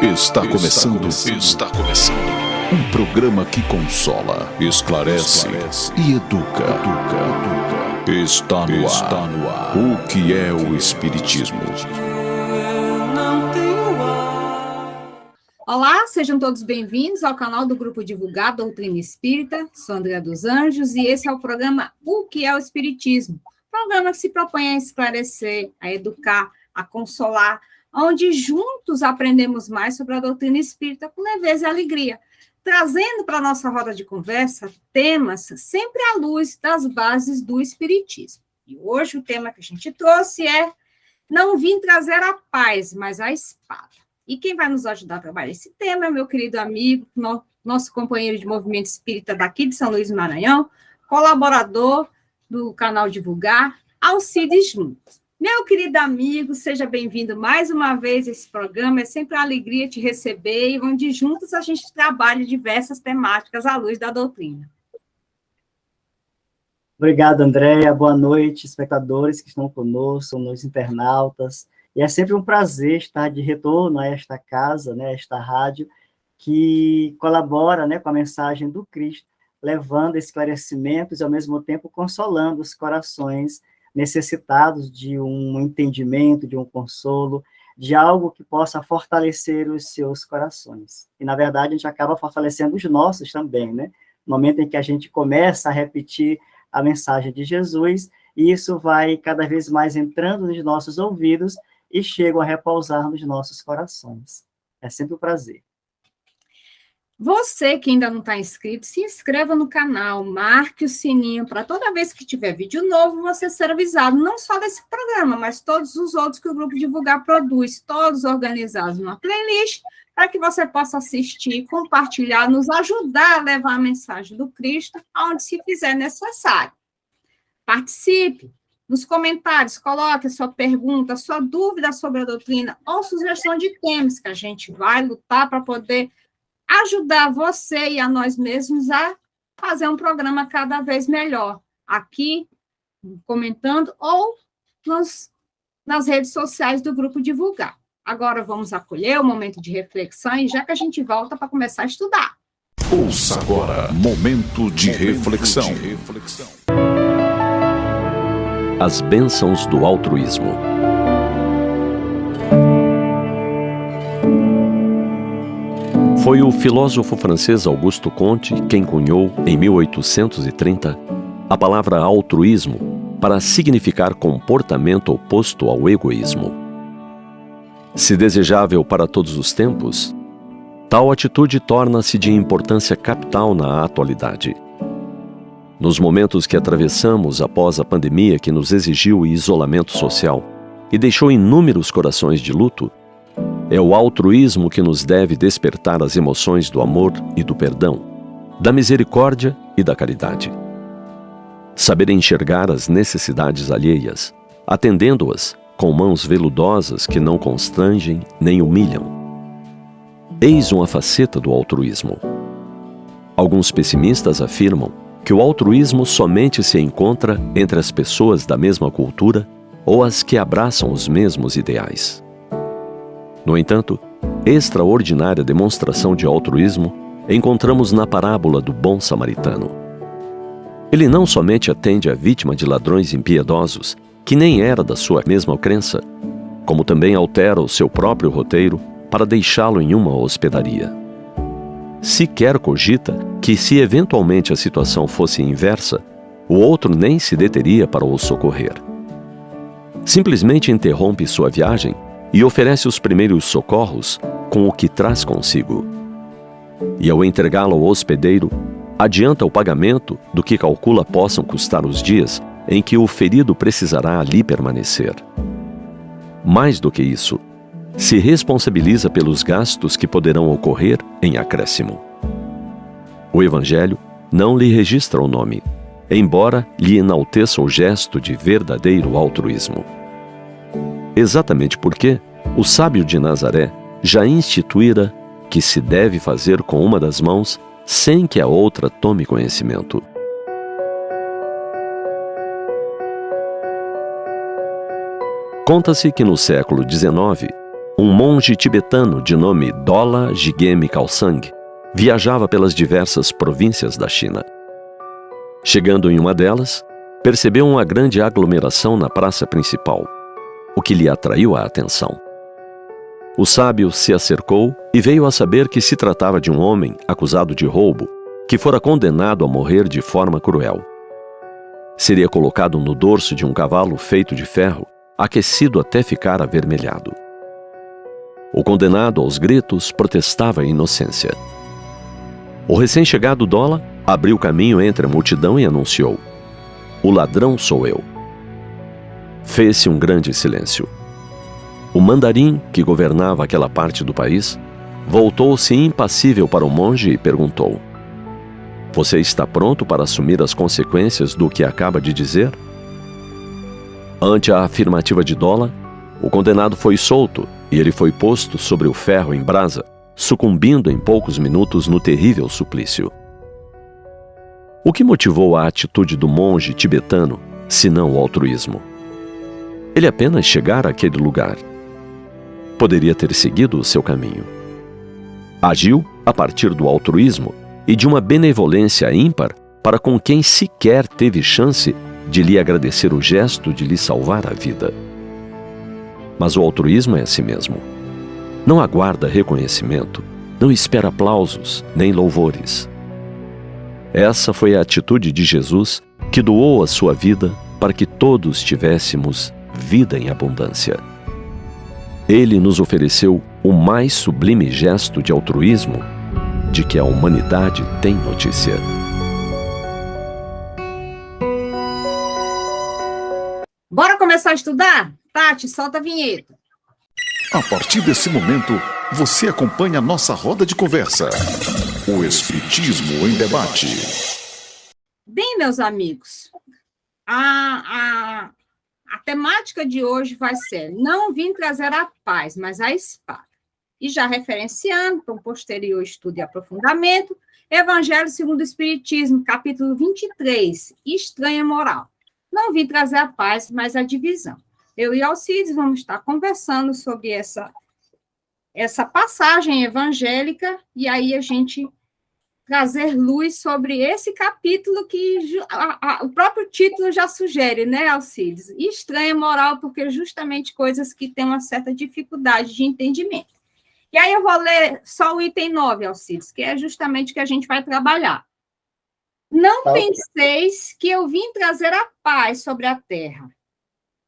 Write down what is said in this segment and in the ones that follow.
Está começando um programa que consola, esclarece e educa. Está no ar. O que é o Espiritismo? Olá, sejam todos bem-vindos ao canal do Grupo Divulgar Doutrina Espírita. Sou Andréa dos Anjos e esse é o programa O que é o Espiritismo? Programa que se propõe a esclarecer, a educar, a consolar, onde juntos aprendemos mais sobre a doutrina espírita com leveza e alegria, trazendo para a nossa roda de conversa temas sempre à luz das bases do espiritismo. E hoje o tema que a gente trouxe é Não vim trazer a paz, mas a espada. E quem vai nos ajudar a trabalhar esse tema é meu querido amigo, nosso companheiro de movimento espírita daqui de São Luís do Maranhão, colaborador do canal Divulgar, Alcides Júnior. Meu querido amigo, seja bem-vindo mais uma vez a esse programa, é sempre uma alegria te receber e onde juntos a gente trabalha diversas temáticas à luz da doutrina. Obrigado, Andréa. Boa noite, espectadores que estão conosco, nos internautas. E é sempre um prazer estar de retorno a esta casa, né, esta rádio, que colabora, né, com a mensagem do Cristo, levando esclarecimentos e, ao mesmo tempo, consolando os corações necessitados de um entendimento, de um consolo, de algo que possa fortalecer os seus corações. E, na verdade, a gente acaba fortalecendo os nossos também, né? No momento em que a gente começa a repetir a mensagem de Jesus, isso vai cada vez mais entrando nos nossos ouvidos e chegam a repousar nos nossos corações. É sempre um prazer. Você que ainda não está inscrito, se inscreva no canal, marque o sininho para toda vez que tiver vídeo novo, você ser avisado, não só desse programa, mas todos os outros que o Grupo Divulgar produz, todos organizados numa playlist, para que você possa assistir, compartilhar, nos ajudar a levar a mensagem do Cristo aonde se fizer necessário. Participe nos comentários, coloque a sua pergunta, a sua dúvida sobre a doutrina ou sugestão de temas que a gente vai lutar para poder ajudar você e a nós mesmos a fazer um programa cada vez melhor, aqui, comentando, ou nas redes sociais do Grupo Divulgar. Agora vamos acolher o momento de reflexão e já que a gente volta para começar a estudar. Ouça agora, momento de reflexão. As bênçãos do altruísmo. Foi o filósofo francês Auguste Comte quem cunhou, em 1830, a palavra altruísmo para significar comportamento oposto ao egoísmo. Se desejável para todos os tempos, tal atitude torna-se de importância capital na atualidade. Nos momentos que atravessamos após a pandemia que nos exigiu isolamento social e deixou inúmeros corações de luto, é o altruísmo que nos deve despertar as emoções do amor e do perdão, da misericórdia e da caridade. Saber enxergar as necessidades alheias, atendendo-as com mãos veludosas que não constrangem nem humilham. Eis uma faceta do altruísmo. Alguns pessimistas afirmam que o altruísmo somente se encontra entre as pessoas da mesma cultura ou as que abraçam os mesmos ideais. No entanto, extraordinária demonstração de altruísmo encontramos na parábola do bom samaritano. Ele não somente atende a vítima de ladrões impiedosos, que nem era da sua mesma crença, como também altera o seu próprio roteiro para deixá-lo em uma hospedaria. Sequer cogita que, se eventualmente a situação fosse inversa, o outro nem se deteria para o socorrer. Simplesmente interrompe sua viagem e oferece os primeiros socorros com o que traz consigo. E ao entregá-lo ao hospedeiro, adianta o pagamento do que calcula possam custar os dias em que o ferido precisará ali permanecer. Mais do que isso, se responsabiliza pelos gastos que poderão ocorrer em acréscimo. O Evangelho não lhe registra o nome, embora lhe enalteça o gesto de verdadeiro altruísmo. Exatamente porque o sábio de Nazaré já instituíra que se deve fazer com uma das mãos sem que a outra tome conhecimento. Conta-se que no século XIX, Um monge tibetano de nome Dola Jigme Khalsang viajava pelas diversas províncias da China. Chegando em uma delas, percebeu uma grande aglomeração na praça principal, o que lhe atraiu a atenção. O sábio se acercou e veio a saber que se tratava de um homem acusado de roubo, que fora condenado a morrer de forma cruel. Seria colocado no dorso de um cavalo feito de ferro, aquecido até ficar avermelhado. O condenado, aos gritos, protestava a inocência. O recém-chegado Dola abriu caminho entre a multidão e anunciou: "O ladrão sou eu." Fez-se um grande silêncio. O mandarim, que governava aquela parte do país, voltou-se impassível para o monge e perguntou: "Você está pronto para assumir as consequências do que acaba de dizer?" Ante a afirmativa de Dola, o condenado foi solto e ele foi posto sobre o ferro em brasa, sucumbindo em poucos minutos no terrível suplício. O que motivou a atitude do monge tibetano, senão o altruísmo? Ele apenas chegara àquele lugar. Poderia ter seguido o seu caminho. Agiu a partir do altruísmo e de uma benevolência ímpar para com quem sequer teve chance de lhe agradecer o gesto de lhe salvar a vida. Mas o altruísmo é assim mesmo. Não aguarda reconhecimento, não espera aplausos, nem louvores. Essa foi a atitude de Jesus, que doou a sua vida para que todos tivéssemos vida em abundância. Ele nos ofereceu o mais sublime gesto de altruísmo de que a humanidade tem notícia. Bora começar a estudar? Tati, solta a vinheta. A partir desse momento, você acompanha a nossa roda de conversa. O Espiritismo em Debate. Bem, meus amigos, a temática de hoje vai ser: não vim trazer a paz, mas a espada. E já referenciando para um posterior estudo e aprofundamento, Evangelho segundo o Espiritismo, capítulo 23, Estranha Moral. Não vim trazer a paz, mas a divisão. Eu e Alcides vamos estar conversando sobre essa passagem evangélica, e aí a gente trazer luz sobre esse capítulo que o próprio título já sugere, né, Alcides? Estranha moral, porque justamente coisas que têm uma certa dificuldade de entendimento. E aí eu vou ler só o item 9, Alcides, que é justamente o que a gente vai trabalhar. Não penseis que eu vim trazer a paz sobre a terra.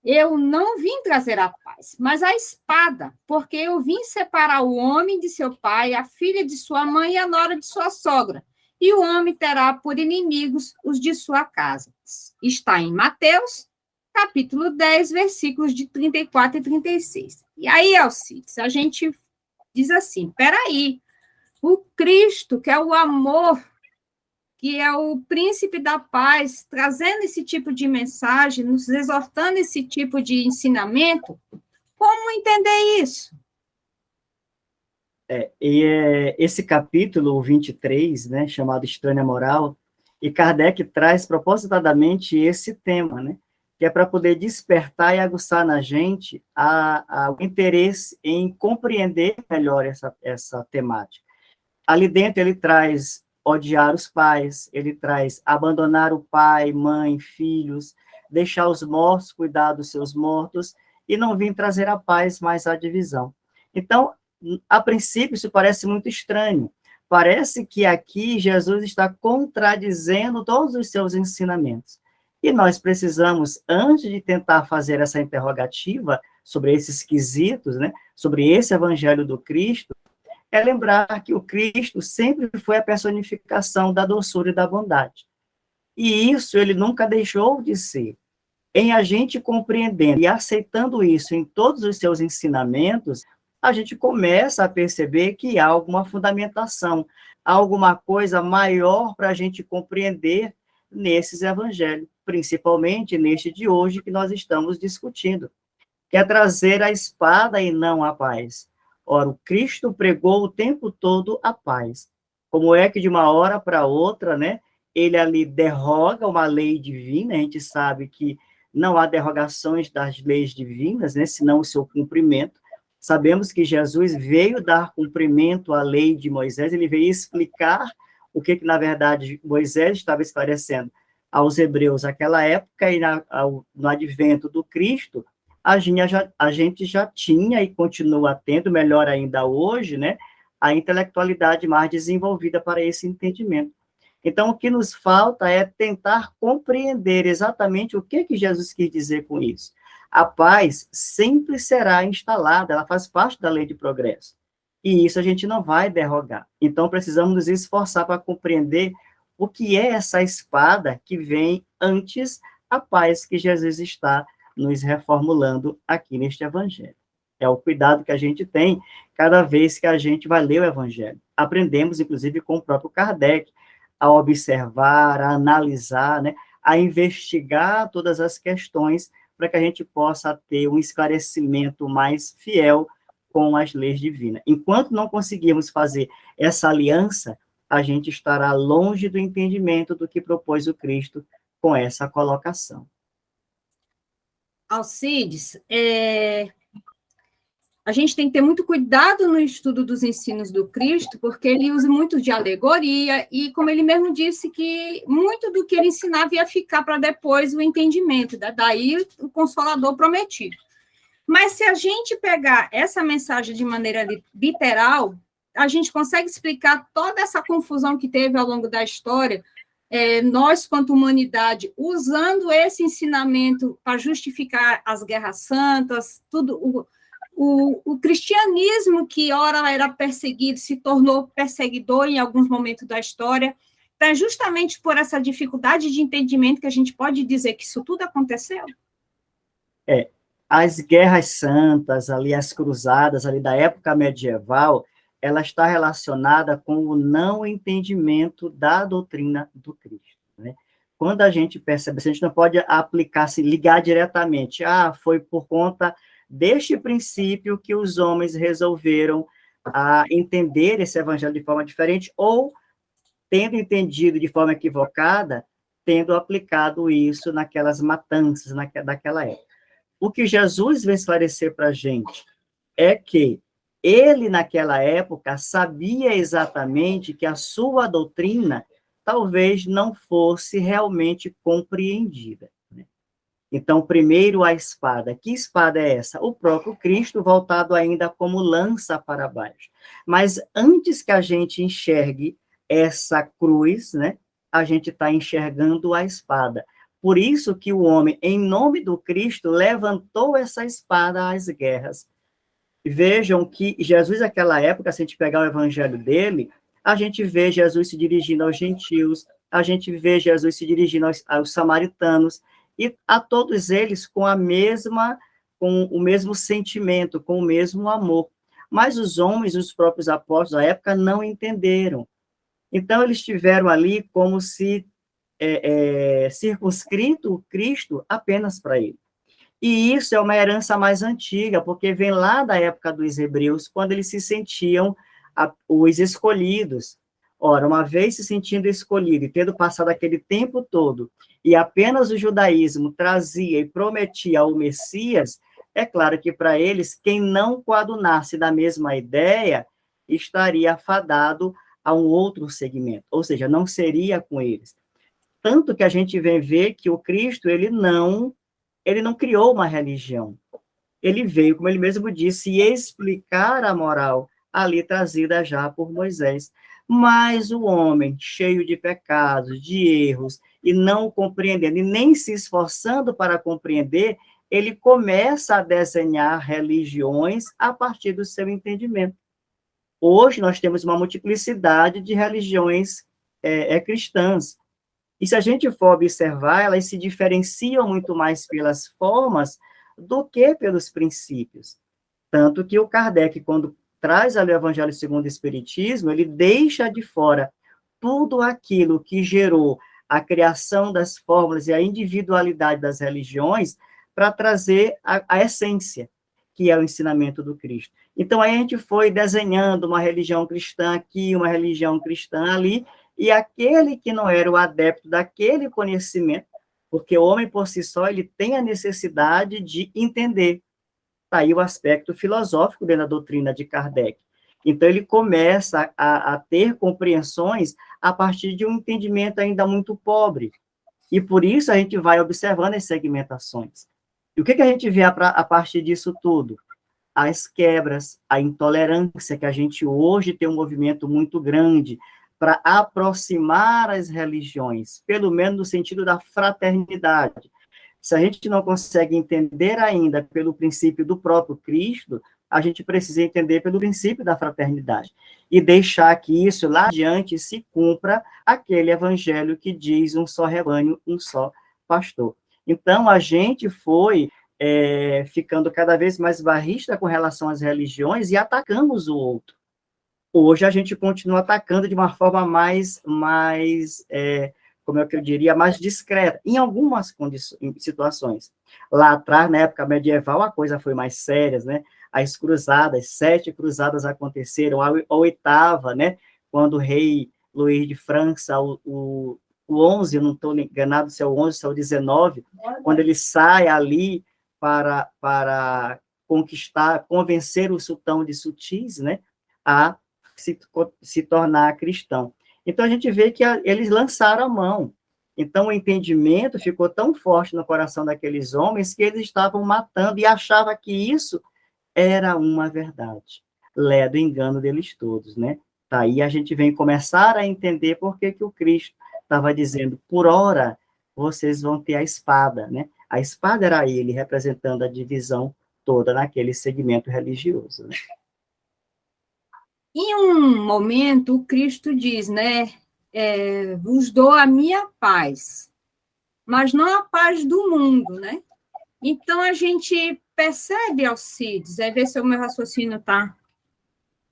Eu não vim trazer a paz, mas a espada, porque eu vim separar o homem de seu pai, a filha de sua mãe e a nora de sua sogra, e o homem terá por inimigos os de sua casa. Está em Mateus, capítulo 10, versículos de 34 e 36. E aí, Alcides, a gente diz assim: peraí, o Cristo, que é o amor, que é o príncipe da paz, trazendo esse tipo de mensagem, nos exortando esse tipo de ensinamento, como entender isso? Esse capítulo 23, né, chamado Estranha Moral, e Kardec traz propositadamente esse tema, né, que é para poder despertar e aguçar na gente o interesse em compreender melhor essa temática. Ali dentro ele traz odiar os pais, ele traz abandonar o pai, mãe, filhos, deixar os mortos cuidar dos seus mortos, e não vir trazer a paz, mas a divisão. Então, a princípio, isso parece muito estranho. Parece que aqui Jesus está contradizendo todos os seus ensinamentos. E nós precisamos, antes de tentar fazer essa interrogativa sobre esses quesitos, né, sobre esse evangelho do Cristo, é lembrar que o Cristo sempre foi a personificação da doçura e da bondade. E isso ele nunca deixou de ser. Em a gente compreendendo e aceitando isso em todos os seus ensinamentos, a gente começa a perceber que há alguma fundamentação, há alguma coisa maior para a gente compreender nesses evangelhos, principalmente neste de hoje que nós estamos discutindo, que é trazer a espada e não a paz. Ora, o Cristo pregou o tempo todo a paz. Como é que de uma hora para outra, né, ele ali derroga uma lei divina? A gente sabe que não há derrogações das leis divinas, né, senão o seu cumprimento. Sabemos que Jesus veio dar cumprimento à lei de Moisés, ele veio explicar o que na verdade, Moisés estava esclarecendo aos hebreus naquela época, e no advento do Cristo, a gente já tinha e continua tendo, melhor ainda hoje, né, a intelectualidade mais desenvolvida para esse entendimento. Então, o que nos falta é tentar compreender exatamente o que Jesus quis dizer com isso. A paz sempre será instalada, ela faz parte da lei de progresso. E isso a gente não vai derrogar. Então, precisamos nos esforçar para compreender o que é essa espada que vem antes a paz que Jesus está nos reformulando aqui neste evangelho. É o cuidado que a gente tem cada vez que a gente vai ler o evangelho. Aprendemos, inclusive, com o próprio Kardec, a observar, a analisar, né, a investigar todas as questões para que a gente possa ter um esclarecimento mais fiel com as leis divinas. Enquanto não conseguirmos fazer essa aliança, a gente estará longe do entendimento do que propôs o Cristo com essa colocação. Alcides, a gente tem que ter muito cuidado no estudo dos ensinos do Cristo, porque ele usa muito de alegoria, e como ele mesmo disse, que muito do que ele ensinava ia ficar para depois o entendimento, daí o Consolador prometido. Mas se a gente pegar essa mensagem de maneira literal, a gente consegue explicar toda essa confusão que teve ao longo da história, nós, quanto humanidade, usando esse ensinamento para justificar as guerras santas, tudo... O cristianismo, que ora era perseguido, se tornou perseguidor em alguns momentos da história, então, justamente por essa dificuldade de entendimento que a gente pode dizer que isso tudo aconteceu? As guerras santas, ali, as cruzadas, ali da época medieval, ela está relacionada com o não entendimento da doutrina do Cristo, né? Quando a gente percebe, a gente não pode aplicar, se ligar diretamente, foi por conta deste princípio que os homens resolveram entender esse evangelho de forma diferente, ou, tendo entendido de forma equivocada, tendo aplicado isso naquelas matanças daquela época. O que Jesus vem esclarecer para a gente é que ele, naquela época, sabia exatamente que a sua doutrina talvez não fosse realmente compreendida. Então, primeiro a espada. Que espada é essa? O próprio Cristo, voltado ainda como lança para baixo. Mas antes que a gente enxergue essa cruz, né, a gente está enxergando a espada. Por isso que o homem, em nome do Cristo, levantou essa espada às guerras. Vejam que Jesus, naquela época, se a gente pegar o evangelho dele, a gente vê Jesus se dirigindo aos gentios, a gente vê Jesus se dirigindo aos samaritanos, e a todos eles com o mesmo sentimento, com o mesmo amor. Mas os homens, os próprios apóstolos da época, não entenderam. Então, eles tiveram ali como se circunscrito o Cristo apenas para ele. E isso é uma herança mais antiga, porque vem lá da época dos hebreus, quando eles se sentiam os escolhidos. Ora, uma vez se sentindo escolhido e tendo passado aquele tempo todo, e apenas o judaísmo trazia e prometia o Messias, é claro que para eles, quem não coadunasse da mesma ideia, estaria fadado a um outro segmento, ou seja, não seria com eles. Tanto que a gente vem ver que o Cristo, ele não criou uma religião. Ele veio, como ele mesmo disse, explicar a moral ali trazida já por Moisés. Mas o homem, cheio de pecados, de erros, e não compreendendo, e nem se esforçando para compreender, ele começa a desenhar religiões a partir do seu entendimento. Hoje nós temos uma multiplicidade de religiões cristãs. E se a gente for observar, elas se diferenciam muito mais pelas formas do que pelos princípios. Tanto que o Kardec, quando traz ali o Evangelho segundo o Espiritismo, ele deixa de fora tudo aquilo que gerou a criação das fórmulas e a individualidade das religiões para trazer a essência, que é o ensinamento do Cristo. Então, aí a gente foi desenhando uma religião cristã aqui, uma religião cristã ali, e aquele que não era o adepto daquele conhecimento, porque o homem por si só, ele tem a necessidade de entender. Está aí o aspecto filosófico dentro da doutrina de Kardec. Então, ele começa a ter compreensões a partir de um entendimento ainda muito pobre. E por isso a gente vai observando as segmentações. E o que a gente vê a partir disso tudo? As quebras, a intolerância, que a gente hoje tem um movimento muito grande para aproximar as religiões, pelo menos no sentido da fraternidade. Se a gente não consegue entender ainda pelo princípio do próprio Cristo, a gente precisa entender pelo princípio da fraternidade e deixar que isso lá adiante se cumpra aquele evangelho que diz um só rebanho, um só pastor. Então, a gente foi ficando cada vez mais barrista com relação às religiões e atacamos o outro. Hoje a gente continua atacando de uma forma mais como é que eu diria, mais discreta, em algumas situações. Lá atrás, na época medieval, a coisa foi mais séria, né? As cruzadas, 7 cruzadas aconteceram, a 8ª, né? Quando o rei Luís de França, o 11, eu não estou enganado se é o 11, se é o 19, quando ele sai ali para conquistar, convencer o sultão de Sutis, né? A se tornar cristão. Então, a gente vê que eles lançaram a mão. Então, o entendimento ficou tão forte no coração daqueles homens que eles estavam matando e achavam que isso era uma verdade. Lé do engano deles todos, né? Daí a gente vem começar a entender por que o Cristo estava dizendo, por ora, vocês vão ter a espada, né? A espada era ele, representando a divisão toda naquele segmento religioso, né? Em um momento, o Cristo diz, né, vos dou a minha paz, mas não a paz do mundo, né? Então, a gente percebe, Alcides, ver se o meu raciocínio está,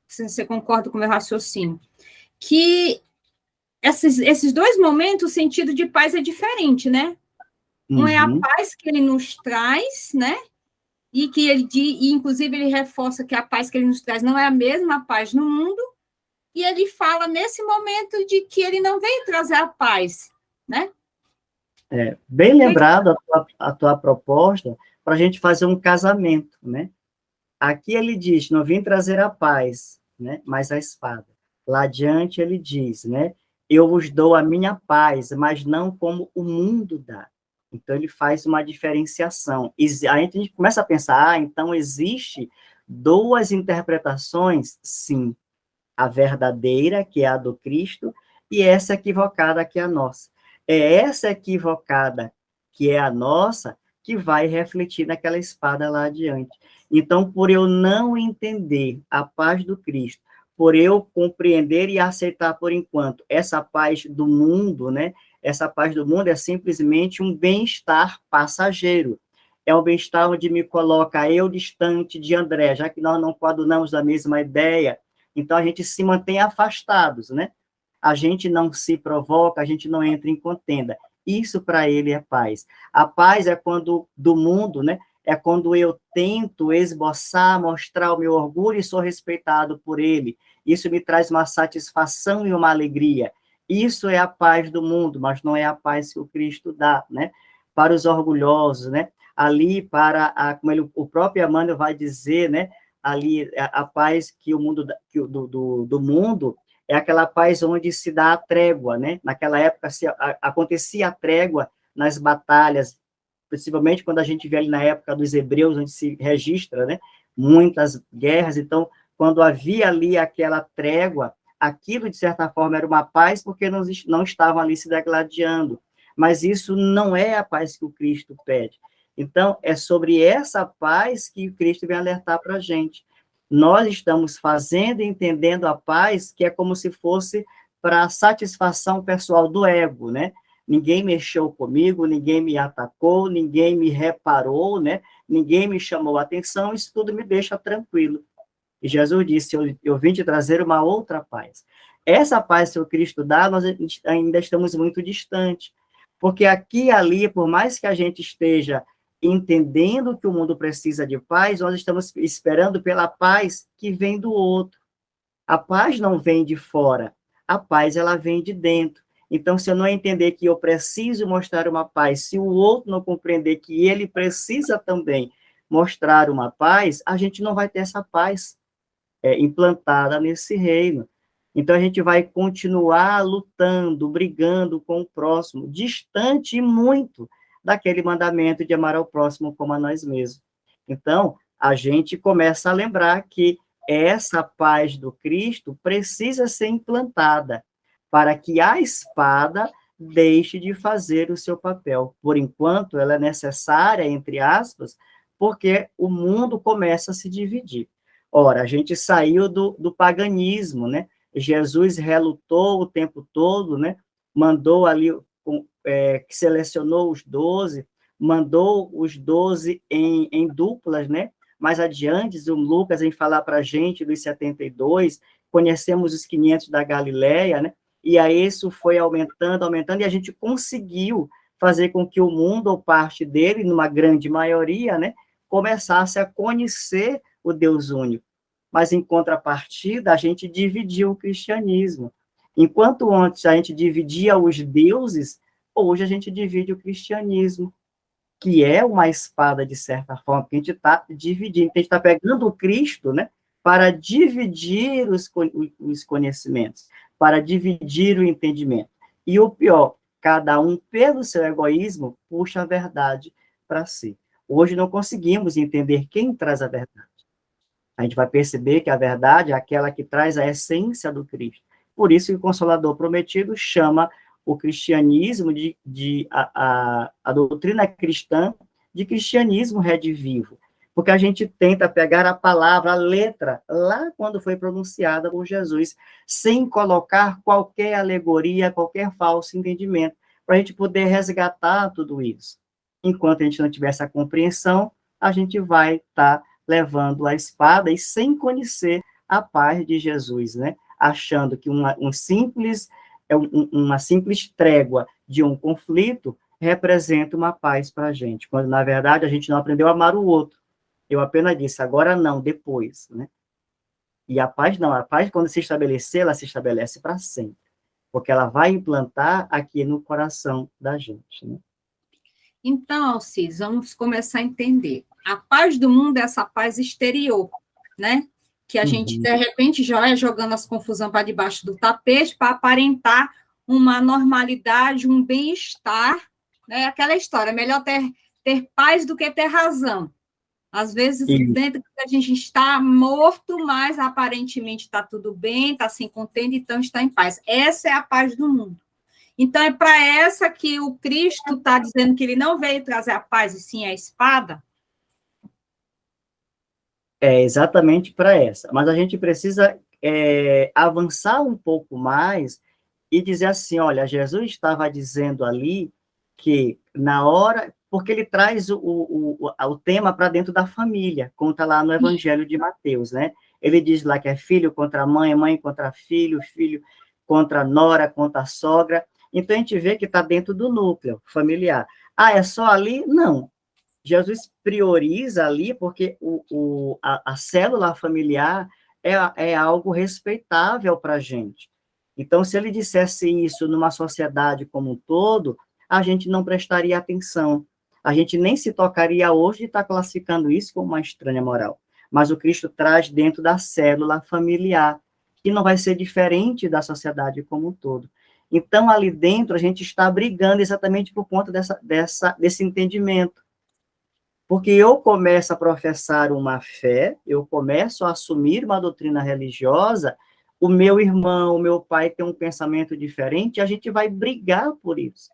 se você concorda com o meu raciocínio, que esses dois momentos, o sentido de paz é diferente, né? Um é a paz que ele nos traz, né? E que inclusive, ele reforça que a paz que ele nos traz não é a mesma paz no mundo, e ele fala nesse momento de que ele não veio trazer a paz, né? Bem lembrado a tua proposta para a gente fazer um casamento, né? Aqui ele diz, não vim trazer a paz, né? Mas a espada. Lá adiante ele diz, né? Eu vos dou a minha paz, mas não como o mundo dá. Então, ele faz uma diferenciação. Aí a gente começa a pensar, então existe 2 interpretações? Sim. A verdadeira, que é a do Cristo, e essa equivocada, que é a nossa. É essa equivocada, que é a nossa, que vai refletir naquela espada lá adiante. Então, por eu não entender a paz do Cristo, por eu compreender e aceitar por enquanto essa paz do mundo, né? Essa paz do mundo é simplesmente um bem-estar passageiro. É um bem-estar onde me coloca eu distante de André, já que nós não coadunamos da mesma ideia, então a gente se mantém afastados, né? A gente não se provoca, a gente não entra em contenda. Isso para ele é paz. A paz é quando, do mundo, né? É quando eu tento esboçar, mostrar o meu orgulho e sou respeitado por ele. Isso me traz uma satisfação e uma alegria. Isso é a paz do mundo, mas não é a paz que o Cristo dá, né? Para os orgulhosos, né? Ali como o próprio Emmanuel vai dizer, né? Ali a paz que o mundo do mundo é aquela paz onde se dá a trégua, né? Naquela época acontecia a trégua nas batalhas, principalmente quando a gente vê ali na época dos hebreus, onde se registra, né? Muitas guerras. Então, quando havia ali aquela trégua, aquilo, de certa forma, era uma paz, porque não estavam ali se degladiando. Mas isso não é a paz que o Cristo pede. Então, é sobre essa paz que o Cristo vem alertar para a gente. Nós estamos fazendo e entendendo a paz, que é como se fosse para a satisfação pessoal do ego, né? Ninguém mexeu comigo, ninguém me atacou, ninguém me reparou, né? Ninguém me chamou a atenção, isso tudo me deixa tranquilo. E Jesus disse, eu vim te trazer uma outra paz. Essa paz que o Cristo dá, nós ainda estamos muito distantes. Porque aqui e ali, por mais que a gente esteja entendendo que o mundo precisa de paz, nós estamos esperando pela paz que vem do outro. A paz não vem de fora, a paz ela vem de dentro. Então, se eu não entender que eu preciso mostrar uma paz, se o outro não compreender que ele precisa também mostrar uma paz, a gente não vai ter essa paz implantada nesse reino. Então, a gente vai continuar lutando, brigando com o próximo, distante e muito daquele mandamento de amar ao próximo como a nós mesmos. Então, a gente começa a lembrar que essa paz do Cristo precisa ser implantada para que a espada deixe de fazer o seu papel. Por enquanto, ela é necessária, entre aspas, porque o mundo começa a se dividir. Ora, a gente saiu do paganismo, né? Jesus relutou o tempo todo, né? Mandou ali, selecionou os 12, mandou os 12 em duplas, né? Mais adiante, o Lucas vem falar para a gente dos 72, conhecemos os 500 da Galileia, né? E aí isso foi aumentando, e a gente conseguiu fazer com que o mundo, ou parte dele, numa grande maioria, né? Começasse a conhecer o Deus único. Mas, em contrapartida, a gente dividiu o cristianismo. Enquanto antes a gente dividia os deuses, hoje a gente divide o cristianismo, que é uma espada, de certa forma, que a gente está dividindo. A gente está pegando o Cristo, né, para dividir os conhecimentos, para dividir o entendimento. E o pior, cada um, pelo seu egoísmo, puxa a verdade para si. Hoje não conseguimos entender quem traz a verdade. A gente vai perceber que a verdade é aquela que traz a essência do Cristo. Por isso que o Consolador Prometido chama o cristianismo a doutrina cristã de cristianismo redivivo, porque a gente tenta pegar a palavra, a letra, lá quando foi pronunciada por Jesus, sem colocar qualquer alegoria, qualquer falso entendimento, para a gente poder resgatar tudo isso. Enquanto a gente não tiver essa compreensão, a gente vai estar levando a espada e sem conhecer a paz de Jesus, né? Achando que uma simples trégua de um conflito representa uma paz para a gente, quando, na verdade, a gente não aprendeu a amar o outro. Eu apenas disse, agora não, depois, né? E a paz não, a paz, quando se estabelecer, ela se estabelece para sempre, porque ela vai implantar aqui no coração da gente, né? Então, Alcides, vamos começar a entender. A paz do mundo é essa paz exterior, né? Que a gente, de repente, já vai jogando as confusões para debaixo do tapete para aparentar uma normalidade, um bem-estar, né? Aquela história, é melhor ter paz do que ter razão. Às vezes, dentro a gente está morto, mas aparentemente está tudo bem, está se contente, então está em paz. Essa é a paz do mundo. Então, é para essa que o Cristo está dizendo que ele não veio trazer a paz, e sim a espada? É exatamente para essa. Mas a gente precisa avançar um pouco mais e dizer assim, olha, Jesus estava dizendo ali que na hora, porque ele traz o tema para dentro da família, conta lá no Evangelho de Mateus, né? Ele diz lá que é filho contra mãe, mãe contra filho, filho contra nora, contra sogra. Então, a gente vê que está dentro do núcleo familiar. Ah, é só ali? Não. Jesus prioriza ali porque a célula familiar é algo respeitável para a gente. Então, se ele dissesse isso numa sociedade como um todo, a gente não prestaria atenção. A gente nem se tocaria hoje de estar classificando isso como uma estranha moral. Mas o Cristo traz dentro da célula familiar, que não vai ser diferente da sociedade como um todo. Então, ali dentro, a gente está brigando exatamente por conta desse entendimento. Porque eu começo a professar uma fé, eu começo a assumir uma doutrina religiosa, o meu irmão, o meu pai tem um pensamento diferente, a gente vai brigar por isso.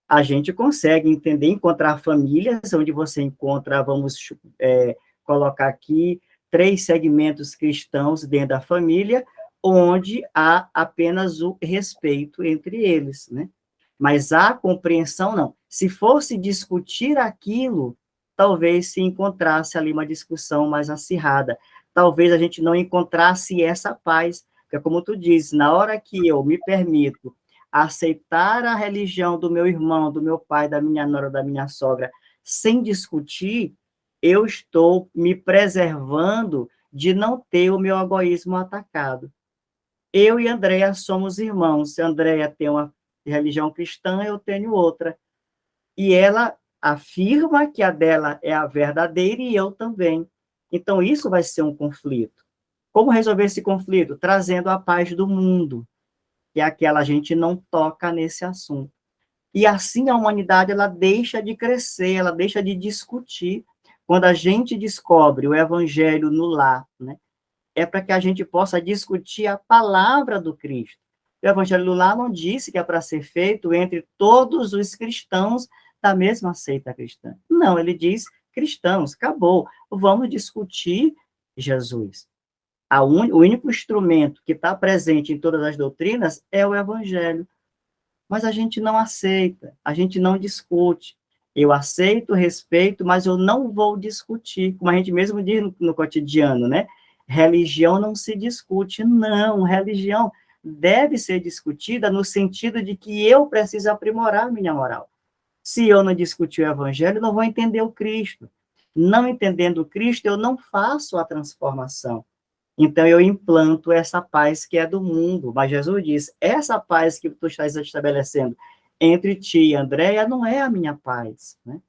A gente consegue entender, encontrar famílias onde você encontra, vamos colocar aqui, 3 segmentos cristãos dentro da família, onde há apenas o respeito entre eles, né? Mas a compreensão, não. Se fosse discutir aquilo, talvez se encontrasse ali uma discussão mais acirrada. Talvez a gente não encontrasse essa paz, porque, como tu diz, na hora que eu me permito aceitar a religião do meu irmão, do meu pai, da minha nora, da minha sogra, sem discutir, eu estou me preservando de não ter o meu egoísmo atacado. Eu e Andréia somos irmãos. Se a Andréia tem uma religião cristã, eu tenho outra. E ela afirma que a dela é a verdadeira e eu também. Então, isso vai ser um conflito. Como resolver esse conflito? Trazendo a paz do mundo, que é aquela, a gente não toca nesse assunto. E assim a humanidade, ela deixa de crescer, ela deixa de discutir. Quando a gente descobre o evangelho no lar, né, é para que a gente possa discutir a palavra do Cristo. O evangelho no lar não disse que é para ser feito entre todos os cristãos da mesma seita cristã. Não, ele diz cristãos, acabou. Vamos discutir Jesus. O único instrumento que está presente em todas as doutrinas é o evangelho. Mas a gente não aceita, a gente não discute. Eu aceito, respeito, mas eu não vou discutir, como a gente mesmo diz no cotidiano, né? Religião não se discute, não. Religião deve ser discutida no sentido de que eu preciso aprimorar minha moral. Se eu não discutir o evangelho, eu não vou entender o Cristo. Não entendendo o Cristo, eu não faço a transformação. Então, eu implanto essa paz que é do mundo. Mas Jesus diz, essa paz que tu estás estabelecendo entre ti e Andréia não é a minha paz, né?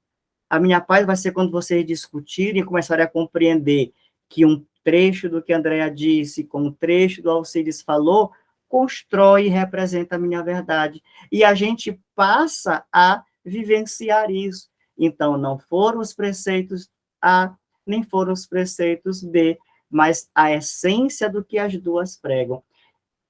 A minha paz vai ser quando vocês discutirem e começarem a compreender que um trecho do que Andréia disse, com um trecho do Alcides falou, constrói e representa a minha verdade. E a gente passa a vivenciar isso. Então, não foram os preceitos A, nem foram os preceitos B, mas a essência do que as duas pregam.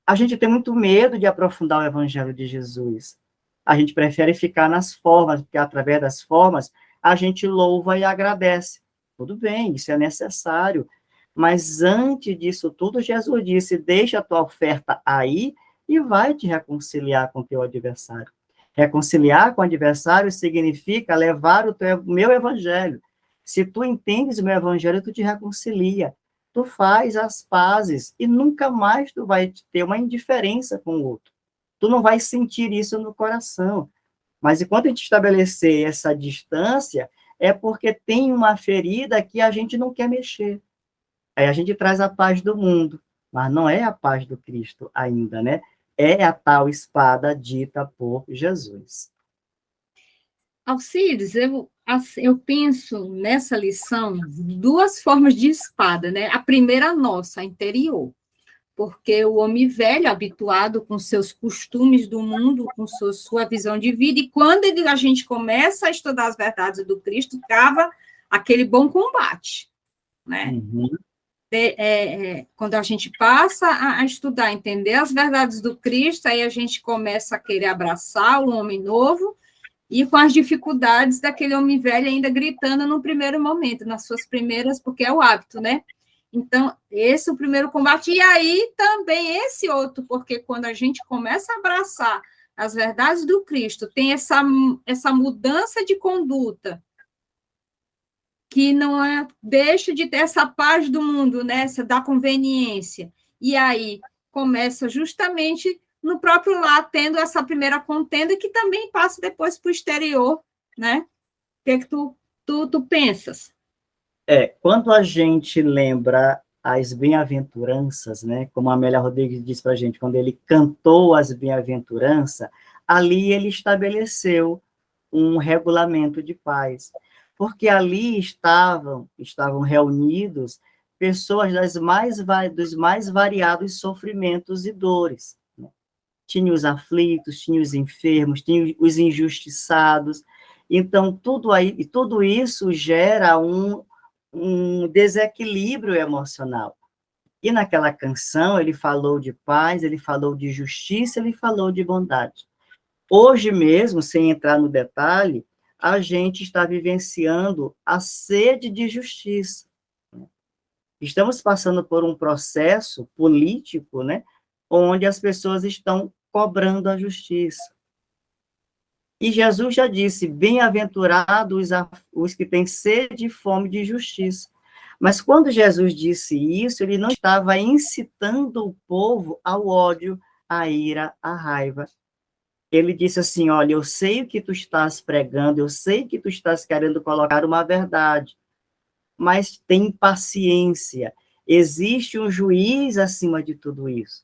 A gente tem muito medo de aprofundar o evangelho de Jesus. A gente prefere ficar nas formas, porque através das formas a gente louva e agradece. Tudo bem, isso é necessário. Mas antes disso tudo, Jesus disse, deixa a tua oferta aí e vai te reconciliar com o teu adversário. Reconciliar com o adversário significa levar o meu evangelho. Se tu entendes o meu evangelho, tu te reconcilia. Tu faz as pazes e nunca mais tu vai ter uma indiferença com o outro. Tu não vai sentir isso no coração. Mas enquanto a gente estabelecer essa distância, é porque tem uma ferida que a gente não quer mexer. Aí a gente traz a paz do mundo, mas não é a paz do Cristo ainda, né? É a tal espada dita por Jesus. Alcides, eu penso nessa lição duas formas de espada, né? A primeira, a nossa, a interior, porque o homem velho, habituado com seus costumes do mundo, com sua visão de vida, e quando a gente começa a estudar as verdades do Cristo, trava aquele bom combate, né? Uhum. Quando a gente passa a estudar, entender as verdades do Cristo, aí a gente começa a querer abraçar o homem novo, e com as dificuldades daquele homem velho ainda gritando no primeiro momento, nas suas primeiras, porque é o hábito, né? Então, esse é o primeiro combate. E aí também esse outro, porque quando a gente começa a abraçar as verdades do Cristo, tem essa mudança de conduta, que não deixa de ter essa paz do mundo, né? Essa da conveniência. E aí começa justamente no próprio lar, tendo essa primeira contenda, que também passa depois para o exterior, né? O que é que tu pensas? Quando a gente lembra as bem-aventuranças, né, como a Amélia Rodrigues diz para a gente, quando ele cantou as bem-aventuranças, ali ele estabeleceu um regulamento de paz, porque ali estavam reunidos pessoas dos mais variados sofrimentos e dores. Tinha os aflitos, tinha os enfermos, tinha os injustiçados. Então, tudo isso gera um desequilíbrio emocional. E naquela canção, ele falou de paz, ele falou de justiça, ele falou de bondade. Hoje mesmo, sem entrar no detalhe, a gente está vivenciando a sede de justiça. Estamos passando por um processo político, né, onde as pessoas estão cobrando a justiça. E Jesus já disse, bem-aventurados os que têm sede e fome de justiça. Mas quando Jesus disse isso, ele não estava incitando o povo ao ódio, à ira, à raiva. Ele disse assim, olha, eu sei o que tu estás pregando, eu sei que tu estás querendo colocar uma verdade, mas tem paciência. Existe um juiz acima de tudo isso.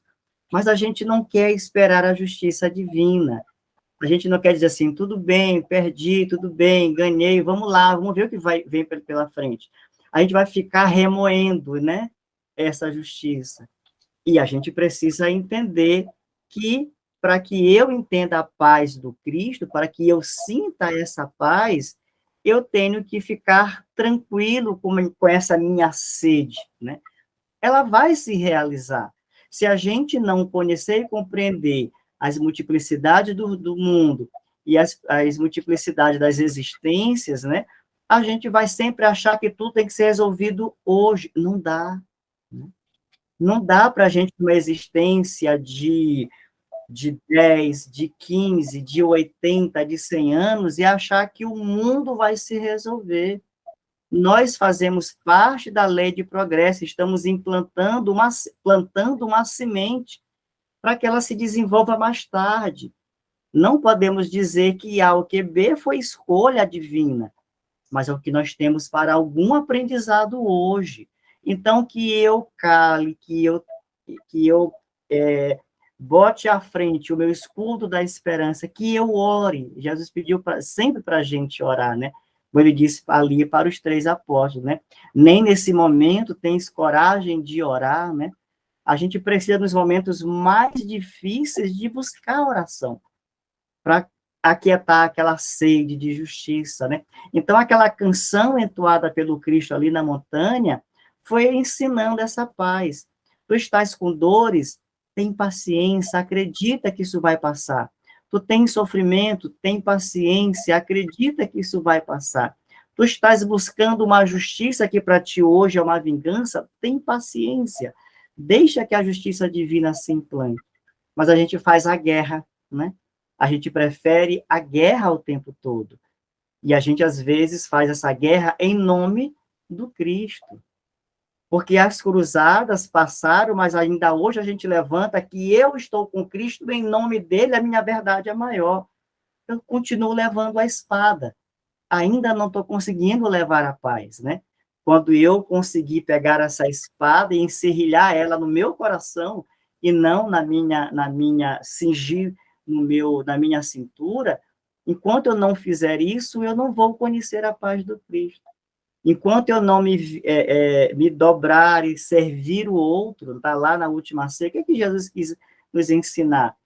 Mas a gente não quer esperar a justiça divina. A gente não quer dizer assim, tudo bem, perdi, tudo bem, ganhei, vamos lá, vamos ver o que vem pela frente. A gente vai ficar remoendo, né, essa justiça. E a gente precisa entender que, para que eu entenda a paz do Cristo, para que eu sinta essa paz, eu tenho que ficar tranquilo com essa minha sede, né? Ela vai se realizar. Se a gente não conhecer e compreender as multiplicidades do mundo e as multiplicidades das existências, né, a gente vai sempre achar que tudo tem que ser resolvido hoje. Não dá. Né? Não dá para a gente uma existência de 10, de 15, de 80, de 100 anos e achar que o mundo vai se resolver. Nós fazemos parte da lei de progresso, estamos plantando uma semente para que ela se desenvolva mais tarde. Não podemos dizer que A ou que B foi escolha divina, mas é o que nós temos para algum aprendizado hoje. Então, que eu cale, que eu bote à frente o meu escudo da esperança, que eu ore. Jesus pediu sempre para a gente orar, né? Como ele disse ali para os 3 apóstolos, né? Nem nesse momento tens coragem de orar, né? A gente precisa, nos momentos mais difíceis, de buscar oração, para aquietar aquela sede de justiça, né? Então, aquela canção entoada pelo Cristo ali na montanha foi ensinando essa paz. Tu estás com dores, tem paciência, acredita que isso vai passar. Tu tens sofrimento, tem paciência, acredita que isso vai passar. Tu estás buscando uma justiça que para ti hoje é uma vingança, tem paciência. Deixa que a justiça divina se implante. Mas a gente faz a guerra, né? A gente prefere a guerra o tempo todo. E a gente, às vezes, faz essa guerra em nome do Cristo. Porque as cruzadas passaram, mas ainda hoje a gente levanta que eu estou com Cristo, em nome dele, a minha verdade é maior. Eu continuo levando a espada. Ainda não estou conseguindo levar a paz, né? Quando eu conseguir pegar essa espada e encerrilhar ela no meu coração, e não cingir na minha cintura, enquanto eu não fizer isso, eu não vou conhecer a paz do Cristo. Enquanto eu não me dobrar e servir o outro, está lá na última ceia, o que Jesus quis nos ensinar?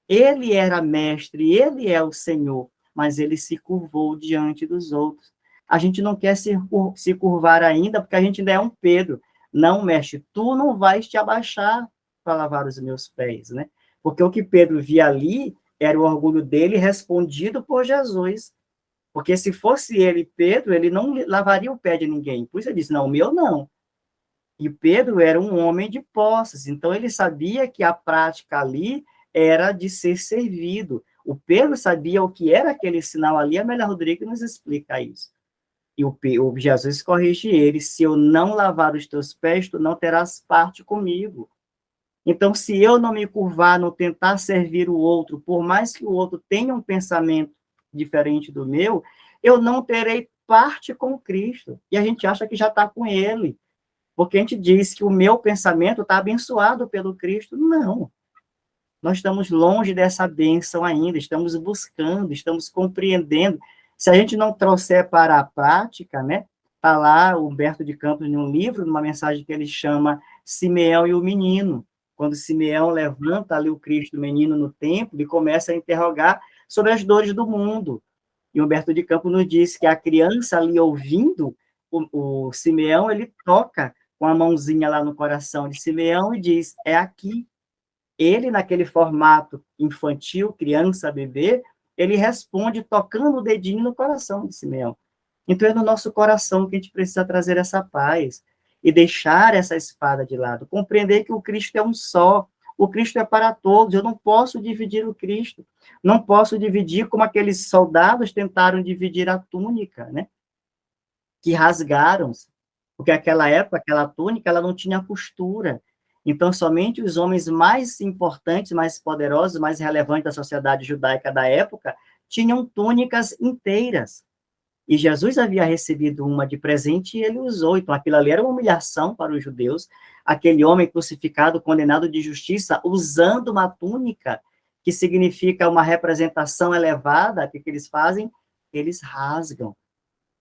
Ele era mestre, ele é o Senhor, mas ele se curvou diante dos outros. A gente não quer se curvar ainda, porque a gente ainda é um Pedro. Não, mestre, tu não vais te abaixar para lavar os meus pés, né? Porque o que Pedro via ali era o orgulho dele respondido por Jesus. Porque se fosse ele, Pedro, ele não lavaria o pé de ninguém. Por isso ele disse, não, o meu não. E Pedro era um homem de posses, então ele sabia que a prática ali era de ser servido. O Pedro sabia o que era aquele sinal ali, a Amélia Rodrigues nos explica isso. E o Jesus corrige ele, se eu não lavar os teus pés, tu não terás parte comigo. Então, se eu não me curvar, não tentar servir o outro, por mais que o outro tenha um pensamento diferente do meu, eu não terei parte com Cristo. E a gente acha que já está com ele. Porque a gente diz que o meu pensamento está abençoado pelo Cristo. Não. Nós estamos longe dessa bênção ainda, estamos buscando, estamos compreendendo. Se a gente não trouxer para a prática, né? Está lá o Humberto de Campos, em um livro, numa mensagem que ele chama Simeão e o Menino. Quando Simeão levanta ali o Cristo menino no templo e começa a interrogar sobre as dores do mundo. E Humberto de Campos nos diz que a criança ali ouvindo, o Simeão, ele toca com a mãozinha lá no coração de Simeão e diz, é aqui. Ele, naquele formato infantil, criança, bebê, ele responde tocando o dedinho no coração de Simeão. Então, é no nosso coração que a gente precisa trazer essa paz e deixar essa espada de lado, compreender que o Cristo é um só, o Cristo é para todos, eu não posso dividir o Cristo, não posso dividir como aqueles soldados tentaram dividir a túnica, né? Que rasgaram, porque aquela época, aquela túnica, ela não tinha costura, então somente os homens mais importantes, mais poderosos, mais relevantes da sociedade judaica da época, tinham túnicas inteiras, e Jesus havia recebido uma de presente e ele usou, então aquilo ali era uma humilhação para os judeus, aquele homem crucificado, condenado de justiça, usando uma túnica que significa uma representação elevada, o que eles fazem? Eles rasgam.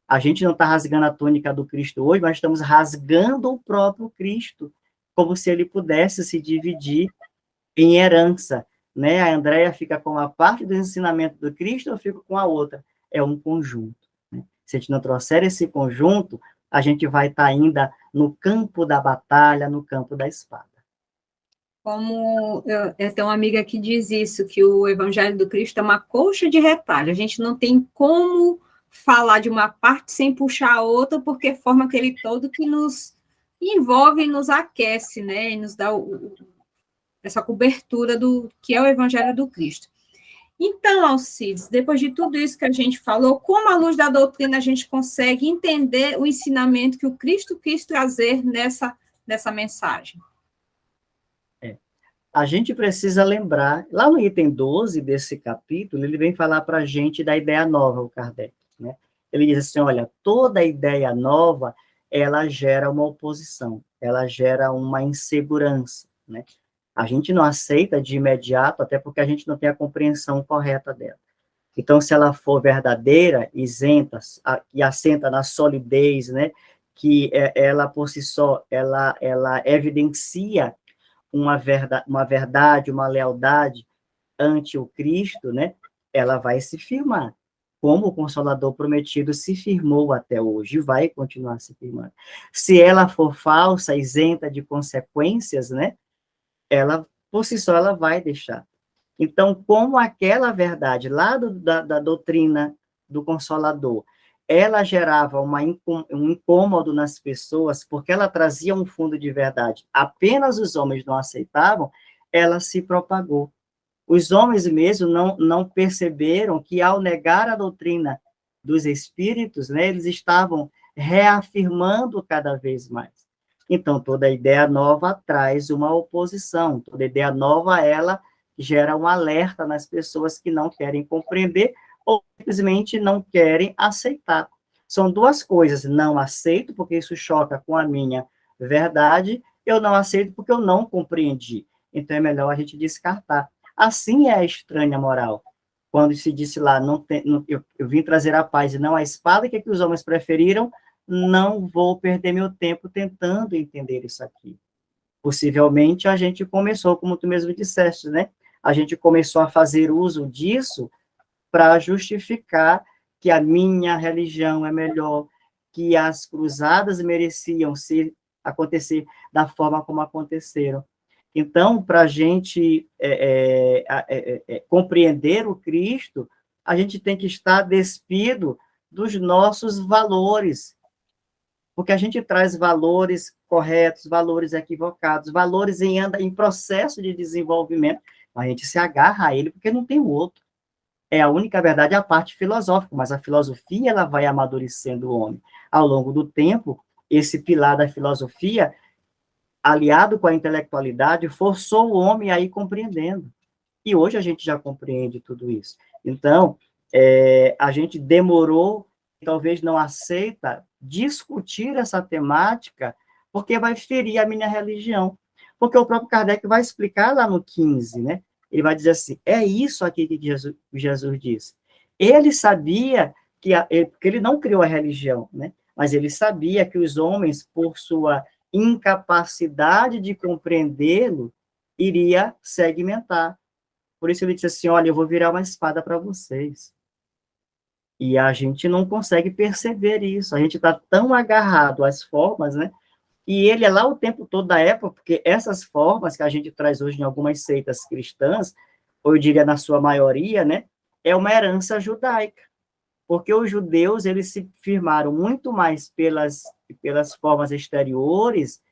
A gente não está rasgando a túnica do Cristo hoje, mas estamos rasgando o próprio Cristo, como se ele pudesse se dividir em herança, né? A Andréia fica com uma parte do ensinamento do Cristo, eu fico com a outra. É um conjunto, né? Se a gente não trouxer esse conjunto, a gente vai estar ainda no campo da batalha, no campo da espada. Como eu tenho uma amiga que diz isso, que o Evangelho do Cristo é uma colcha de retalho. A gente não tem como falar de uma parte sem puxar a outra, porque forma aquele todo que nos envolve e nos aquece, né? E nos dá essa cobertura do que é o Evangelho do Cristo. Então, Alcides, depois de tudo isso que a gente falou, como à luz da doutrina a gente consegue entender o ensinamento que o Cristo quis trazer nessa mensagem? A gente precisa lembrar, lá no item 12 desse capítulo, ele vem falar para a gente da ideia nova, o Kardec, né? Ele diz assim, olha, toda ideia nova, ela gera uma oposição, ela gera uma insegurança, né? A gente não aceita de imediato, até porque a gente não tem a compreensão correta dela. Então, se ela for verdadeira, isenta, e assenta na solidez, né? Que ela, por si só, ela evidencia uma verdade, uma lealdade ante o Cristo, né? Ela vai se firmar, como o Consolador prometido se firmou até hoje, e vai continuar se firmando. Se ela for falsa, isenta de consequências, né? Ela, por si só, ela vai deixar. Então, como aquela verdade lá da doutrina do Consolador, ela gerava um incômodo nas pessoas, porque ela trazia um fundo de verdade, apenas os homens não aceitavam, ela se propagou. Os homens mesmo não perceberam que, ao negar a doutrina dos espíritos, né, eles estavam reafirmando cada vez mais. Então, toda ideia nova traz uma oposição, toda ideia nova, ela gera um alerta nas pessoas que não querem compreender ou simplesmente não querem aceitar. São duas coisas, não aceito porque isso choca com a minha verdade, eu não aceito porque eu não compreendi. Então, é melhor a gente descartar. Assim é a estranha moral. Quando se disse lá, eu vim trazer a paz e não a espada, o que os homens preferiram? Não vou perder meu tempo tentando entender isso aqui. Possivelmente a gente começou, como tu mesmo disseste, né? A gente começou a fazer uso disso para justificar que a minha religião é melhor, que as cruzadas mereciam acontecer da forma como aconteceram. Então, para a gente compreender o Cristo, a gente tem que estar despido dos nossos valores, porque a gente traz valores corretos, valores equivocados, valores em processo de desenvolvimento, a gente se agarra a ele porque não tem o outro. É a única verdade, a parte filosófica, mas a filosofia ela vai amadurecendo o homem. Ao longo do tempo, esse pilar da filosofia, aliado com a intelectualidade, forçou o homem a ir compreendendo. E hoje a gente já compreende tudo isso. Então, a gente demorou, talvez não aceita discutir essa temática, porque vai ferir a minha religião. Porque o próprio Kardec vai explicar lá no 15, né? Ele vai dizer assim, é isso aqui que Jesus disse. Ele sabia porque ele não criou a religião, né? Mas ele sabia que os homens, por sua incapacidade de compreendê-lo, iria segmentar. Por isso ele disse assim, olha, eu vou virar uma espada para vocês. E a gente não consegue perceber isso. A gente está tão agarrado às formas, né? E ele é lá o tempo todo da época, porque essas formas que a gente traz hoje em algumas seitas cristãs, ou eu diria na sua maioria, né? É uma herança judaica. Porque os judeus, eles se firmaram muito mais pelas formas exteriores,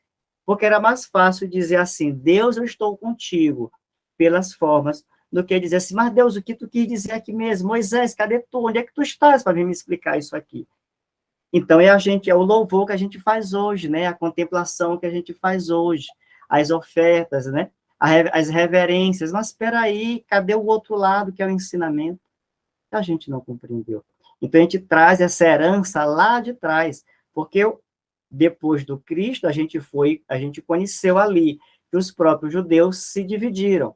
porque era mais fácil dizer assim, Deus, eu estou contigo, pelas formas, do que dizer assim, mas Deus, o que tu quis dizer aqui mesmo? Moisés, cadê tu? Onde é que tu estás para vir me explicar isso aqui? Então, é o louvor que a gente faz hoje, né? A contemplação que a gente faz hoje, as ofertas, né? As reverências. Mas, espera aí, cadê o outro lado, que é o ensinamento? A gente não compreendeu. Então, a gente traz essa herança lá de trás, porque depois do Cristo, a gente conheceu ali que os próprios judeus se dividiram.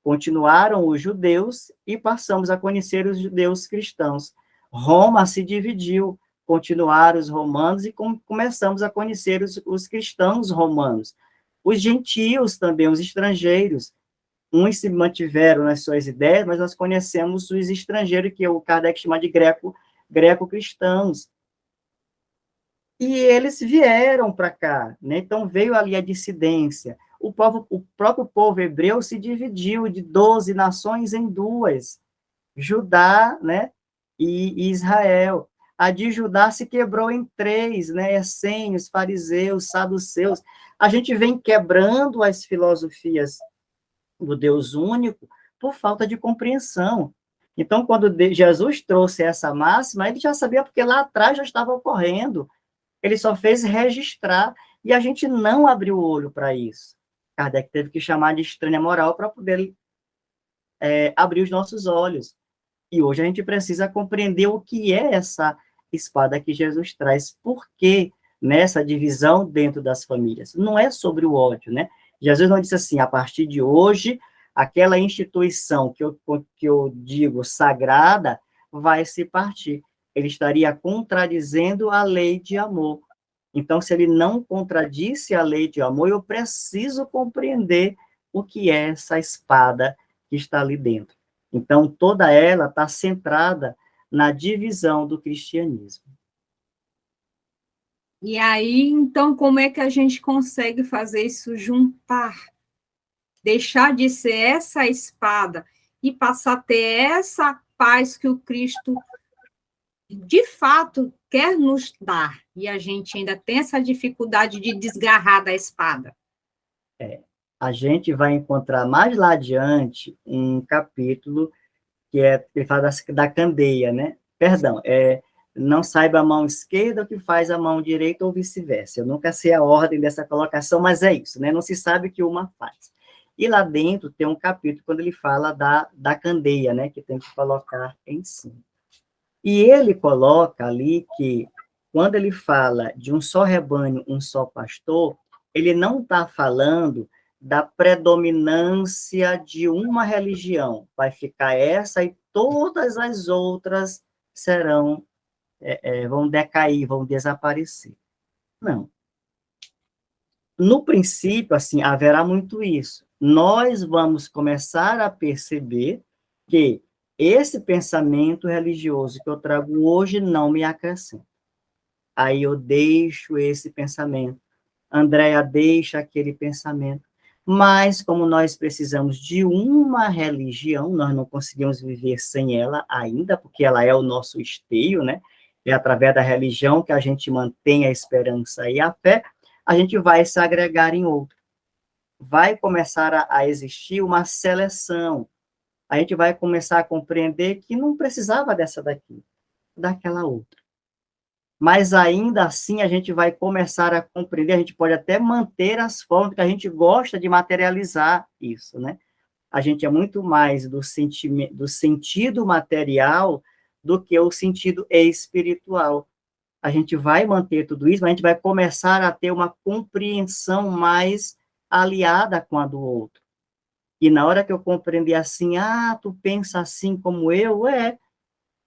Continuaram os judeus e passamos a conhecer os judeus cristãos. Roma se dividiu, continuaram os romanos e começamos a conhecer os cristãos romanos. Os gentios também, os estrangeiros, uns se mantiveram nas suas ideias, mas nós conhecemos os estrangeiros, que o Kardec chama de greco-cristãos. E eles vieram para cá, né? Então veio ali a dissidência. O próprio povo hebreu se dividiu de 12 nações em duas, Judá, né, e Israel. A de Judá se quebrou em três, né, essênios, fariseus, saduceus. A gente vem quebrando as filosofias do Deus único por falta de compreensão. Então, quando Jesus trouxe essa máxima, ele já sabia, porque lá atrás já estava ocorrendo. Ele só fez registrar, e a gente não abriu o olho para isso. Kardec teve que chamar de estranha moral para poder abrir os nossos olhos. E hoje a gente precisa compreender o que é essa espada que Jesus traz. Por que nessa divisão dentro das famílias? Não é sobre o ódio, né? Jesus não disse assim, a partir de hoje, aquela instituição que eu digo sagrada vai se partir. Ele estaria contradizendo a lei de amor. Então, se ele não contradisse a lei de amor, eu preciso compreender o que é essa espada que está ali dentro. Então, toda ela está centrada na divisão do cristianismo. E aí, então, como é que a gente consegue fazer isso juntar? Deixar de ser essa espada e passar a ter essa paz que o Cristo, de fato, quer nos dar. E a gente ainda tem essa dificuldade de desgarrar da espada. A gente vai encontrar mais lá adiante um capítulo que fala da candeia, né? Perdão, não saiba a mão esquerda o que faz a mão direita ou vice-versa. Eu nunca sei a ordem dessa colocação, mas é isso, né? Não se sabe o que uma faz. E lá dentro tem um capítulo quando ele fala da candeia, né? Que tem que colocar em cima. E ele coloca ali que, quando ele fala de um só rebanho, um só pastor, ele não está falando da predominância de uma religião. Vai ficar essa e todas as outras vão decair, vão desaparecer. Não. No princípio, assim, haverá muito isso. Nós vamos começar a perceber que esse pensamento religioso que eu trago hoje não me acrescenta. Aí eu deixo esse pensamento. Andréa deixa aquele pensamento. Mas, como nós precisamos de uma religião, nós não conseguimos viver sem ela ainda, porque ela é o nosso esteio, né? É através da religião que a gente mantém a esperança e a fé, a gente vai se agregar em outro. Vai começar a existir uma seleção. A gente vai começar a compreender que não precisava dessa daqui, daquela outra. Mas ainda assim a gente vai começar a compreender, a gente pode até manter as formas que a gente gosta de materializar isso, né? A gente é muito mais do sentido material do que o sentido espiritual. A gente vai manter tudo isso, mas a gente vai começar a ter uma compreensão mais aliada com a do outro. E na hora que eu compreender assim, tu pensa assim como eu,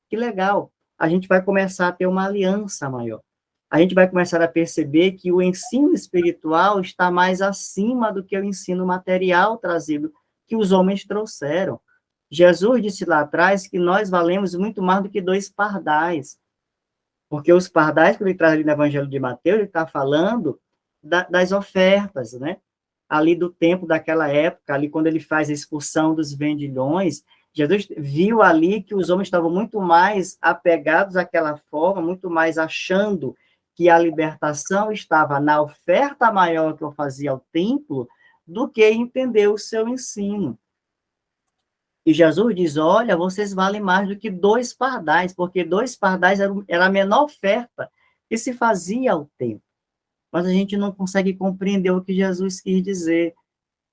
que legal. A gente vai começar a ter uma aliança maior. A gente vai começar a perceber que o ensino espiritual está mais acima do que o ensino material trazido, que os homens trouxeram. Jesus disse lá atrás que nós valemos muito mais do que 2 pardais. Porque os pardais que ele traz ali no Evangelho de Mateus, ele está falando das ofertas, né? Ali do tempo daquela época, ali quando ele faz a expulsão dos vendilhões, Jesus viu ali que os homens estavam muito mais apegados àquela forma, muito mais achando que a libertação estava na oferta maior que eu fazia ao templo, do que entender o seu ensino. E Jesus diz, olha, vocês valem mais do que 2 pardais, porque 2 pardais era a menor oferta que se fazia ao templo. Mas a gente não consegue compreender o que Jesus quis dizer.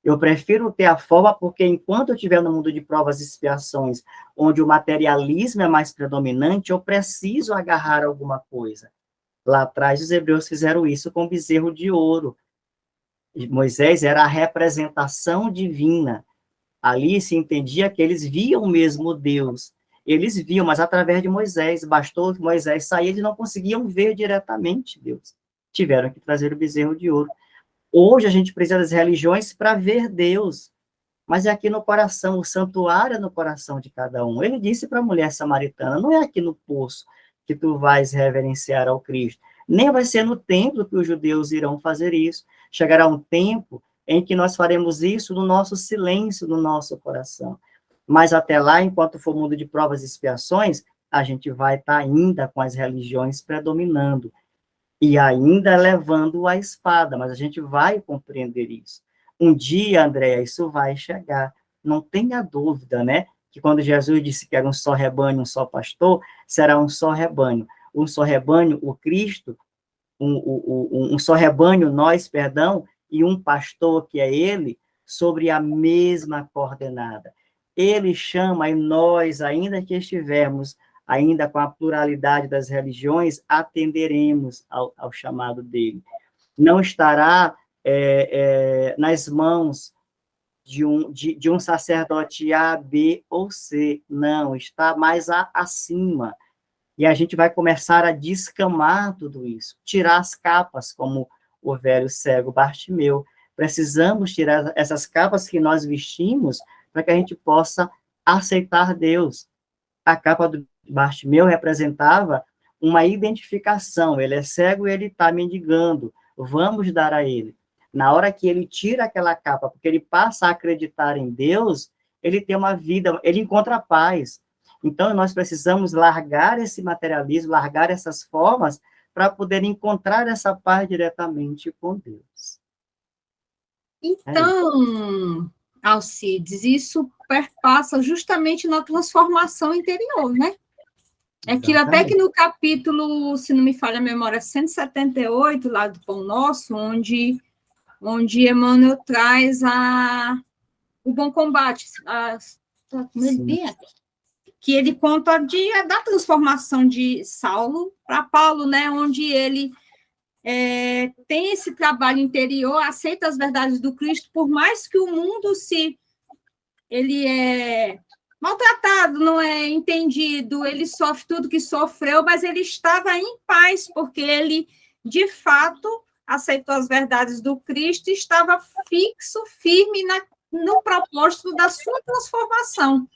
Eu prefiro ter a forma, porque enquanto eu estiver no mundo de provas e expiações, onde o materialismo é mais predominante, eu preciso agarrar alguma coisa. Lá atrás, os hebreus fizeram isso com o bezerro de ouro. Moisés era a representação divina. Ali se entendia que eles viam o mesmo Deus. Eles viam, mas através de Moisés. Bastou que Moisés saísse, eles não conseguiam ver diretamente Deus. Tiveram que trazer o bezerro de ouro. Hoje a gente precisa das religiões para ver Deus, mas é aqui no coração, o santuário é no coração de cada um. Ele disse para a mulher samaritana, não é aqui no poço que tu vais reverenciar ao Cristo, nem vai ser no templo que os judeus irão fazer isso. Chegará um tempo em que nós faremos isso no nosso silêncio, no nosso coração. Mas até lá, enquanto for mundo de provas e expiações, a gente vai estar ainda com as religiões predominando, e ainda levando a espada, mas a gente vai compreender isso. Um dia, Andréia, isso vai chegar. Não tenha dúvida, né? Que quando Jesus disse que era um só rebanho, um só pastor, será um só rebanho. Um só rebanho, o Cristo, um só rebanho, nós, perdão, e um pastor, que é ele, sobre a mesma coordenada. Ele chama, e nós, ainda que estivermos ainda com a pluralidade das religiões, atenderemos ao chamado dele. Não estará nas mãos de um sacerdote A, B ou C, não, está mais acima. E a gente vai começar a descamar tudo isso, tirar as capas, como o velho cego Bartimeu. Precisamos tirar essas capas que nós vestimos para que a gente possa aceitar Deus. A capa do Bartimeu representava uma identificação, ele é cego e ele está mendigando, vamos dar a ele. Na hora que ele tira aquela capa, porque ele passa a acreditar em Deus, ele tem uma vida, ele encontra paz. Então, nós precisamos largar esse materialismo, largar essas formas, para poder encontrar essa paz diretamente com Deus. Então, Alcides, isso perpassa justamente na transformação interior, né? É aquilo até que no capítulo, se não me falha a memória, 178, lá do Pão Nosso, onde Emmanuel traz o bom combate, que ele conta da transformação de Saulo para Paulo, né? Onde ele tem esse trabalho interior, aceita as verdades do Cristo, por mais que o mundo ele é maltratado, não é entendido, ele sofre tudo que sofreu, mas ele estava em paz, porque ele, de fato, aceitou as verdades do Cristo e estava fixo, firme no propósito da sua transformação.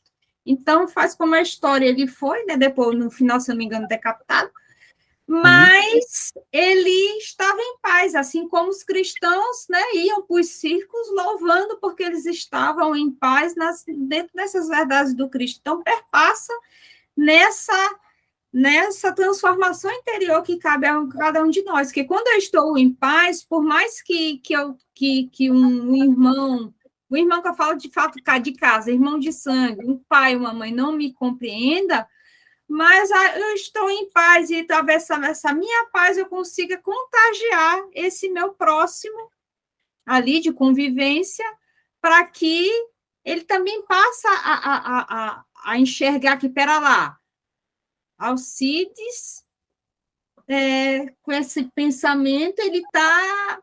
Então, faz como a história, ele foi, né, depois, no final, se não me engano, decapitado, mas ele estava em paz, assim como os cristãos, né, iam para os circos louvando porque eles estavam em paz dentro dessas verdades do Cristo. Então, perpassa nessa transformação interior que cabe a cada um de nós, porque quando eu estou em paz, por mais que um irmão, o irmão que eu falo de fato de casa, irmão de sangue, um pai, uma mãe não me compreenda, mas eu estou em paz e através dessa minha paz eu consiga contagiar esse meu próximo ali de convivência para que ele também passe a enxergar que, pera lá, Alcides, com esse pensamento, ele está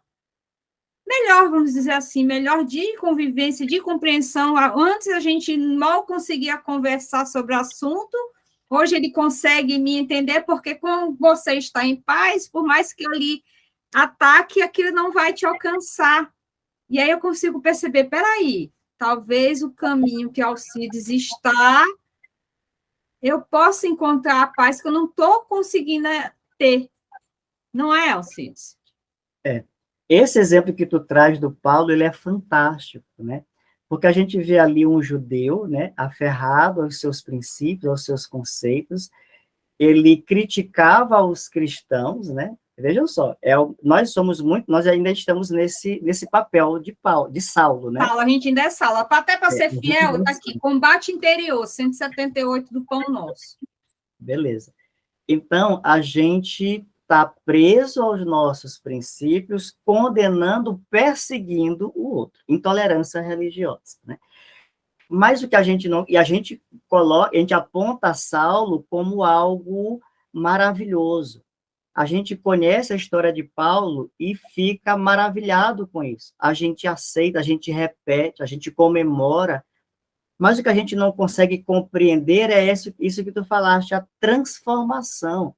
melhor, vamos dizer assim, melhor de convivência, de compreensão. Antes a gente mal conseguia conversar sobre o assunto, hoje ele consegue me entender, porque quando você está em paz, por mais que ele ataque, aquilo não vai te alcançar. E aí eu consigo perceber, peraí, talvez o caminho que Alcides está, eu possa encontrar a paz que eu não estou conseguindo ter. Não é, Alcides? Esse exemplo que tu traz do Paulo, ele é fantástico, né? Porque a gente vê ali um judeu, né, aferrado aos seus princípios, aos seus conceitos, ele criticava os cristãos, né? Vejam só, nós ainda estamos nesse papel de Saulo, né? Paulo, a gente ainda é Saulo. Até para ser fiel, está aqui, combate interior, 178 do Pão Nosso. Beleza. Então, a gente está preso aos nossos princípios, condenando, perseguindo o outro. Intolerância religiosa, né? Mas o que a gente não... E a gente aponta Saulo como algo maravilhoso. A gente conhece a história de Paulo e fica maravilhado com isso. A gente aceita, a gente repete, a gente comemora Mas o que a gente não consegue compreender é isso que tu falaste, a transformação.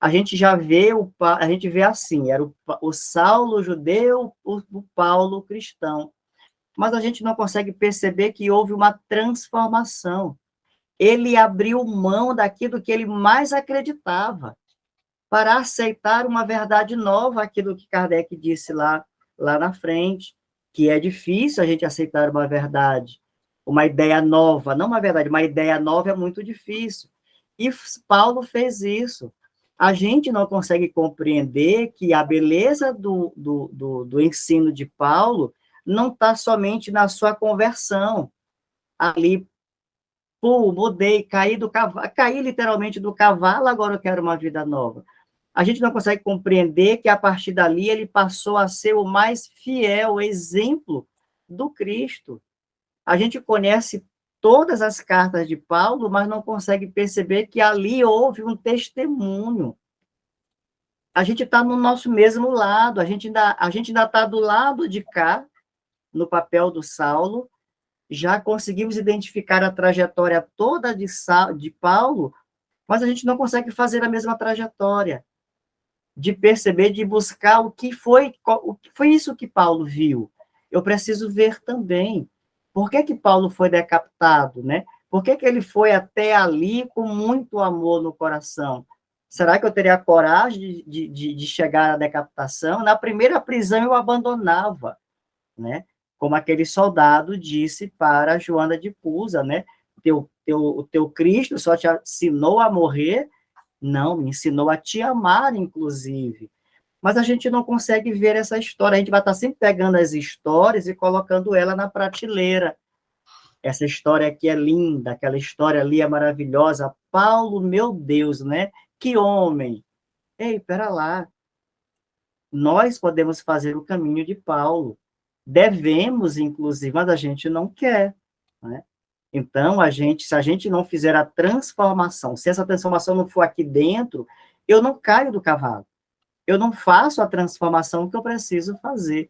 A gente já vê, a gente vê assim, era o Saulo judeu, o Paulo cristão. Mas a gente não consegue perceber que houve uma transformação. Ele abriu mão daquilo que ele mais acreditava, para aceitar uma verdade nova, aquilo que Kardec disse lá na frente, que é difícil a gente aceitar uma verdade, uma ideia nova, não uma verdade, uma ideia nova é muito difícil. E Paulo fez isso. A gente não consegue compreender que a beleza do ensino de Paulo não está somente na sua conversão, ali, pô, mudei, caí literalmente do cavalo, agora eu quero uma vida nova. A gente não consegue compreender que, a partir dali, ele passou a ser o mais fiel exemplo do Cristo. A gente conhece todas as cartas de Paulo, mas não consegue perceber que ali houve um testemunho. A gente está no nosso mesmo lado, a gente ainda está do lado de cá, no papel do Saulo, já conseguimos identificar a trajetória toda de Paulo, mas a gente não consegue fazer a mesma trajetória, de perceber, de buscar o que foi isso que Paulo viu. Eu preciso ver também. Por que Paulo foi decapitado, né? Por que ele foi até ali com muito amor no coração? Será que eu teria coragem de chegar à decapitação? Na primeira prisão eu abandonava, né? Como aquele soldado disse para Joana de Cusa, né? O teu Cristo só te ensinou a morrer. Não, me ensinou a te amar, inclusive. Mas a gente não consegue ver essa história. A gente vai estar sempre pegando as histórias e colocando ela na prateleira. Essa história aqui é linda, aquela história ali é maravilhosa. Paulo, meu Deus, né? Que homem! Ei, pera lá. Nós podemos fazer o caminho de Paulo. Devemos, inclusive, mas a gente não quer, né? Então, se a gente não fizer a transformação, se essa transformação não for aqui dentro, eu não caio do cavalo. Eu não faço a transformação que eu preciso fazer.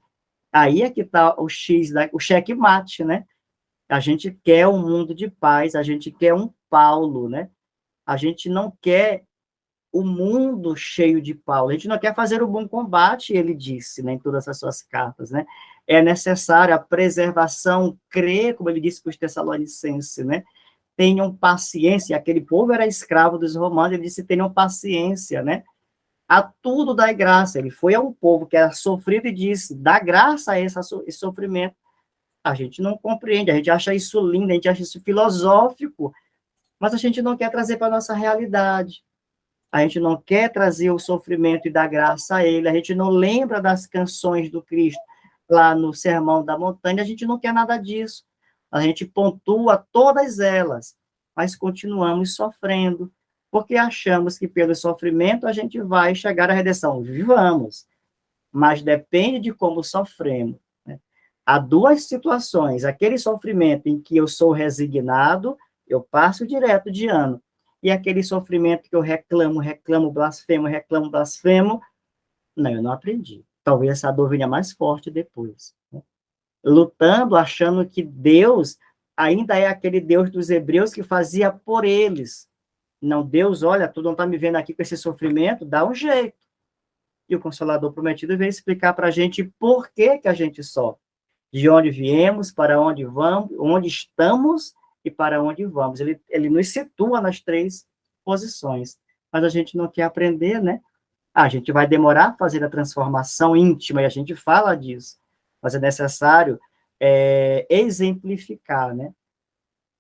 Aí é que está o checkmate, né? A gente quer um mundo de paz, a gente quer um Paulo, né? A gente não quer o mundo cheio de Paulo. A gente não quer fazer o bom combate, ele disse, né, em todas as suas cartas, né? É necessária a preservação, crer, como ele disse para os Tessalonicenses, né? Tenham paciência. Aquele povo era escravo dos romanos, ele disse: tenham paciência, né? A tudo dai graça. Ele foi a um povo que era sofrido e disse: dá graça a esse sofrimento. A gente não compreende, a gente acha isso lindo, a gente acha isso filosófico, mas a gente não quer trazer para a nossa realidade. A gente não quer trazer o sofrimento e dar graça a ele, a gente não lembra das canções do Cristo lá no Sermão da Montanha, a gente não quer nada disso. A gente pontua todas elas, mas continuamos sofrendo, porque achamos que pelo sofrimento a gente vai chegar à redenção. Vivamos, mas depende de como sofremos, né? Há duas situações: aquele sofrimento em que eu sou resignado, eu passo direto de ano, e aquele sofrimento que eu reclamo, blasfemo, não, eu não aprendi. Talvez essa dor venha mais forte depois, né? Lutando, achando que Deus ainda é aquele Deus dos hebreus que fazia por eles. Não, Deus, olha, tu não está me vendo aqui com esse sofrimento, dá um jeito. E o Consolador Prometido veio explicar para a gente por que a gente sofre, de onde viemos, para onde vamos, onde estamos e para onde vamos. Ele nos situa nas três posições, mas a gente não quer aprender, né? A gente vai demorar a fazer a transformação íntima, e a gente fala disso, mas é necessário exemplificar, né?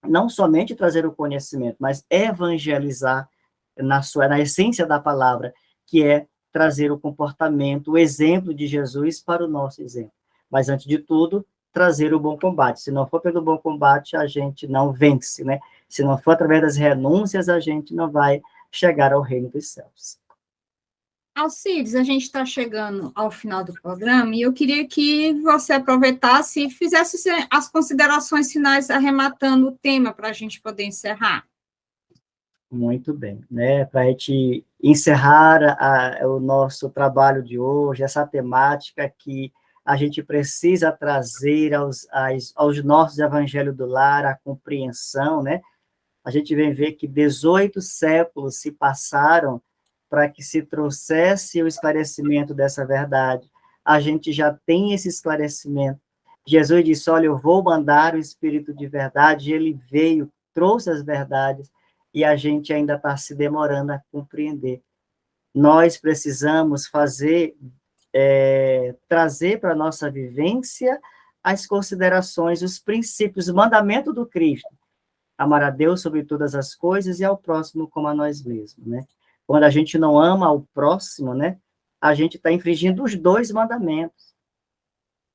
Não somente trazer o conhecimento, mas evangelizar na essência da palavra, que é trazer o comportamento, o exemplo de Jesus para o nosso exemplo. Mas, antes de tudo, trazer o bom combate. Se não for pelo bom combate, a gente não vence, né? Se não for através das renúncias, a gente não vai chegar ao reino dos céus. Alcides, a gente está chegando ao final do programa e eu queria que você aproveitasse e fizesse as considerações finais arrematando o tema para a gente poder encerrar. Muito bem, né? Para a gente encerrar o nosso trabalho de hoje, essa temática que a gente precisa trazer aos nossos evangelhos do lar a compreensão, né? A gente vem ver que 18 séculos se passaram para que se trouxesse o esclarecimento dessa verdade. A gente já tem esse esclarecimento. Jesus disse, olha, eu vou mandar o Espírito de verdade, e ele veio, trouxe as verdades, e a gente ainda está se demorando a compreender. Nós precisamos trazer para a nossa vivência as considerações, os princípios, o mandamento do Cristo. Amar a Deus sobre todas as coisas e ao próximo como a nós mesmos, né? Quando a gente não ama ao próximo, né, a gente está infringindo os 2 mandamentos.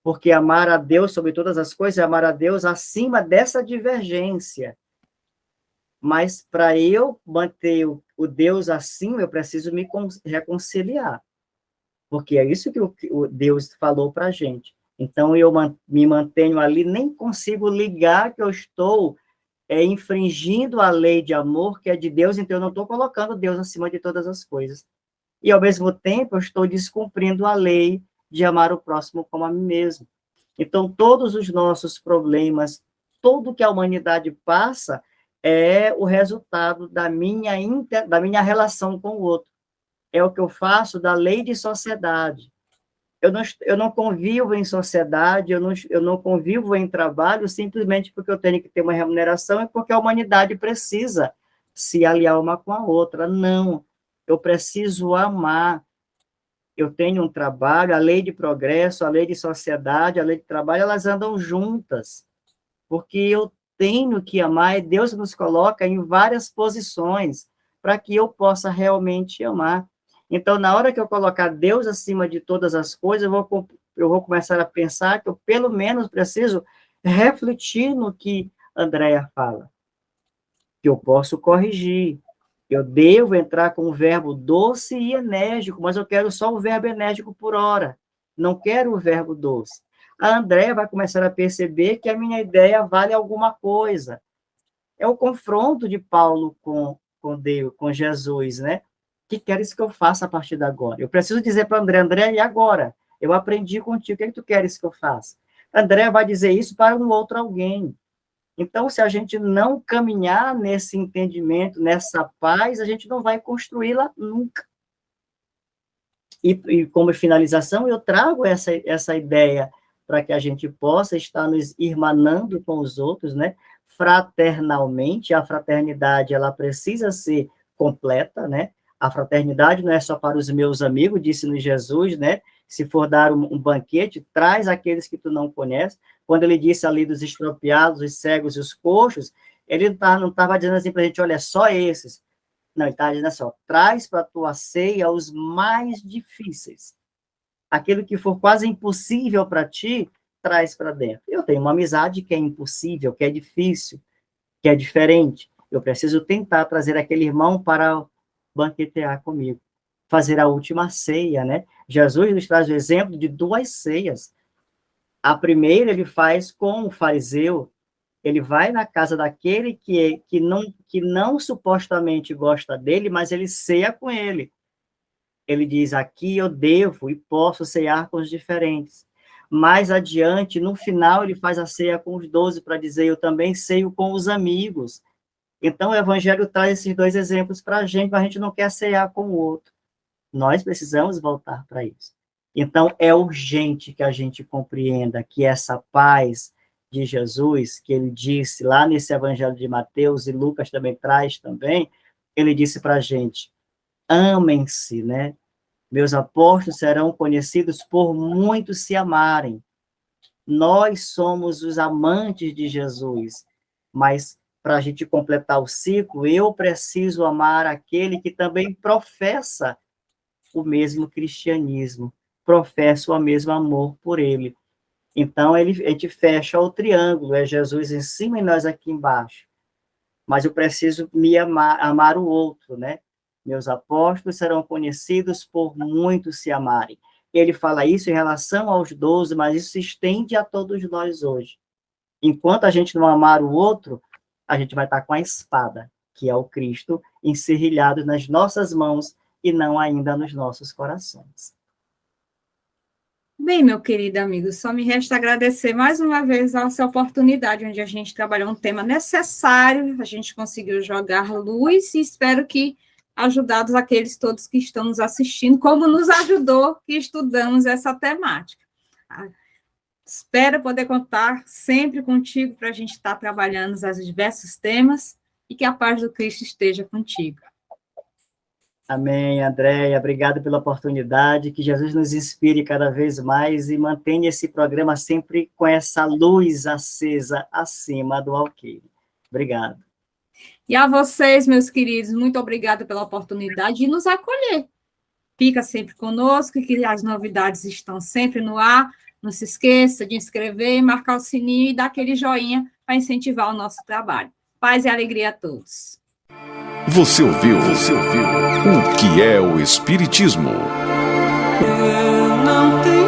Porque amar a Deus sobre todas as coisas é amar a Deus acima dessa divergência. Mas para eu manter o Deus acima, eu preciso me reconciliar. Porque é isso que o Deus falou para a gente. Então, eu me mantenho ali, nem consigo ligar que eu estou infringindo a lei de amor que é de Deus, então eu não estou colocando Deus acima de todas as coisas. E, ao mesmo tempo, eu estou descumprindo a lei de amar o próximo como a mim mesmo. Então, todos os nossos problemas, tudo que a humanidade passa, é o resultado da minha relação com o outro. É o que eu faço da lei de sociedade. Eu não convivo em sociedade, eu não convivo em trabalho simplesmente porque eu tenho que ter uma remuneração e porque a humanidade precisa se aliar uma com a outra. Não, eu preciso amar. Eu tenho um trabalho, a lei de progresso, a lei de sociedade, a lei de trabalho, elas andam juntas, porque eu tenho que amar, e Deus nos coloca em várias posições para que eu possa realmente amar. Então, na hora que eu colocar Deus acima de todas as coisas, eu vou começar a pensar que eu, pelo menos, preciso refletir no que Andréa fala, que eu posso corrigir, eu devo entrar com o verbo doce e enérgico, mas eu quero só o verbo enérgico por hora, não quero o verbo doce. A Andréa vai começar a perceber que a minha ideia vale alguma coisa. É o confronto de Paulo com Deus, com Jesus, né? O que queres que eu faça a partir de agora? Eu preciso dizer para André, e agora? Eu aprendi contigo, o que, é que tu queres que eu faça? André vai dizer isso para um outro alguém. Então, se a gente não caminhar nesse entendimento, nessa paz, a gente não vai construí-la nunca. E como finalização, eu trago essa ideia para que a gente possa estar nos irmanando com os outros, né? Fraternalmente. A fraternidade, ela precisa ser completa, né? A fraternidade não é só para os meus amigos, disse-nos Jesus, né? Se for dar um banquete, traz aqueles que tu não conheces. Quando ele disse ali dos estropiados, os cegos e os coxos, ele não estava dizendo assim para a gente, olha, só esses. Não, ele estava dizendo assim, ó, traz para a tua ceia os mais difíceis. Aquilo que for quase impossível para ti, traz para dentro. Eu tenho uma amizade que é impossível, que é difícil, que é diferente. Eu preciso tentar trazer aquele irmão para banquetear comigo, fazer a última ceia, né? Jesus nos traz o exemplo de 2 ceias. A primeira ele faz com o fariseu, ele vai na casa daquele que não supostamente gosta dele, mas ele ceia com ele. Ele diz, aqui eu devo e posso cear com os diferentes. Mais adiante, no final, ele faz a ceia com os 12 para dizer, eu também ceio com os amigos. Então, o Evangelho traz esses 2 exemplos para a gente, mas a gente não quer cear com o outro. Nós precisamos voltar para isso. Então, é urgente que a gente compreenda que essa paz de Jesus, que ele disse lá nesse Evangelho de Mateus, e Lucas também traz também, ele disse para a gente, amem-se, né? Meus apóstolos serão conhecidos por muitos se amarem. Nós somos os amantes de Jesus, mas para a gente completar o ciclo, eu preciso amar aquele que também professa o mesmo cristianismo, professa o mesmo amor por ele. Então, a gente fecha o triângulo, é Jesus em cima e nós aqui embaixo. Mas eu preciso me amar o outro, né? Meus apóstolos serão conhecidos por muitos se amarem. Ele fala isso em relação aos 12, mas isso se estende a todos nós hoje. Enquanto a gente não amar o outro, a gente vai estar com a espada, que é o Cristo, encerrilhado nas nossas mãos e não ainda nos nossos corações. Bem, meu querido amigo, só me resta agradecer mais uma vez essa oportunidade, onde a gente trabalhou um tema necessário, a gente conseguiu jogar luz e espero que ajudados aqueles todos que estão nos assistindo, como nos ajudou que estudamos essa temática. Espero poder contar sempre contigo para a gente estar trabalhando os diversos temas e que a paz do Cristo esteja contigo. Amém, Andréia. Obrigado pela oportunidade. Que Jesus nos inspire cada vez mais e mantenha esse programa sempre com essa luz acesa acima do alqueire. Obrigado. E a vocês, meus queridos, muito obrigada pela oportunidade de nos acolher. Fica sempre conosco, que as novidades estão sempre no ar. Não se esqueça de inscrever, marcar o sininho e dar aquele joinha para incentivar o nosso trabalho. Paz e alegria a todos. Você ouviu o que é o Espiritismo? Eu não tenho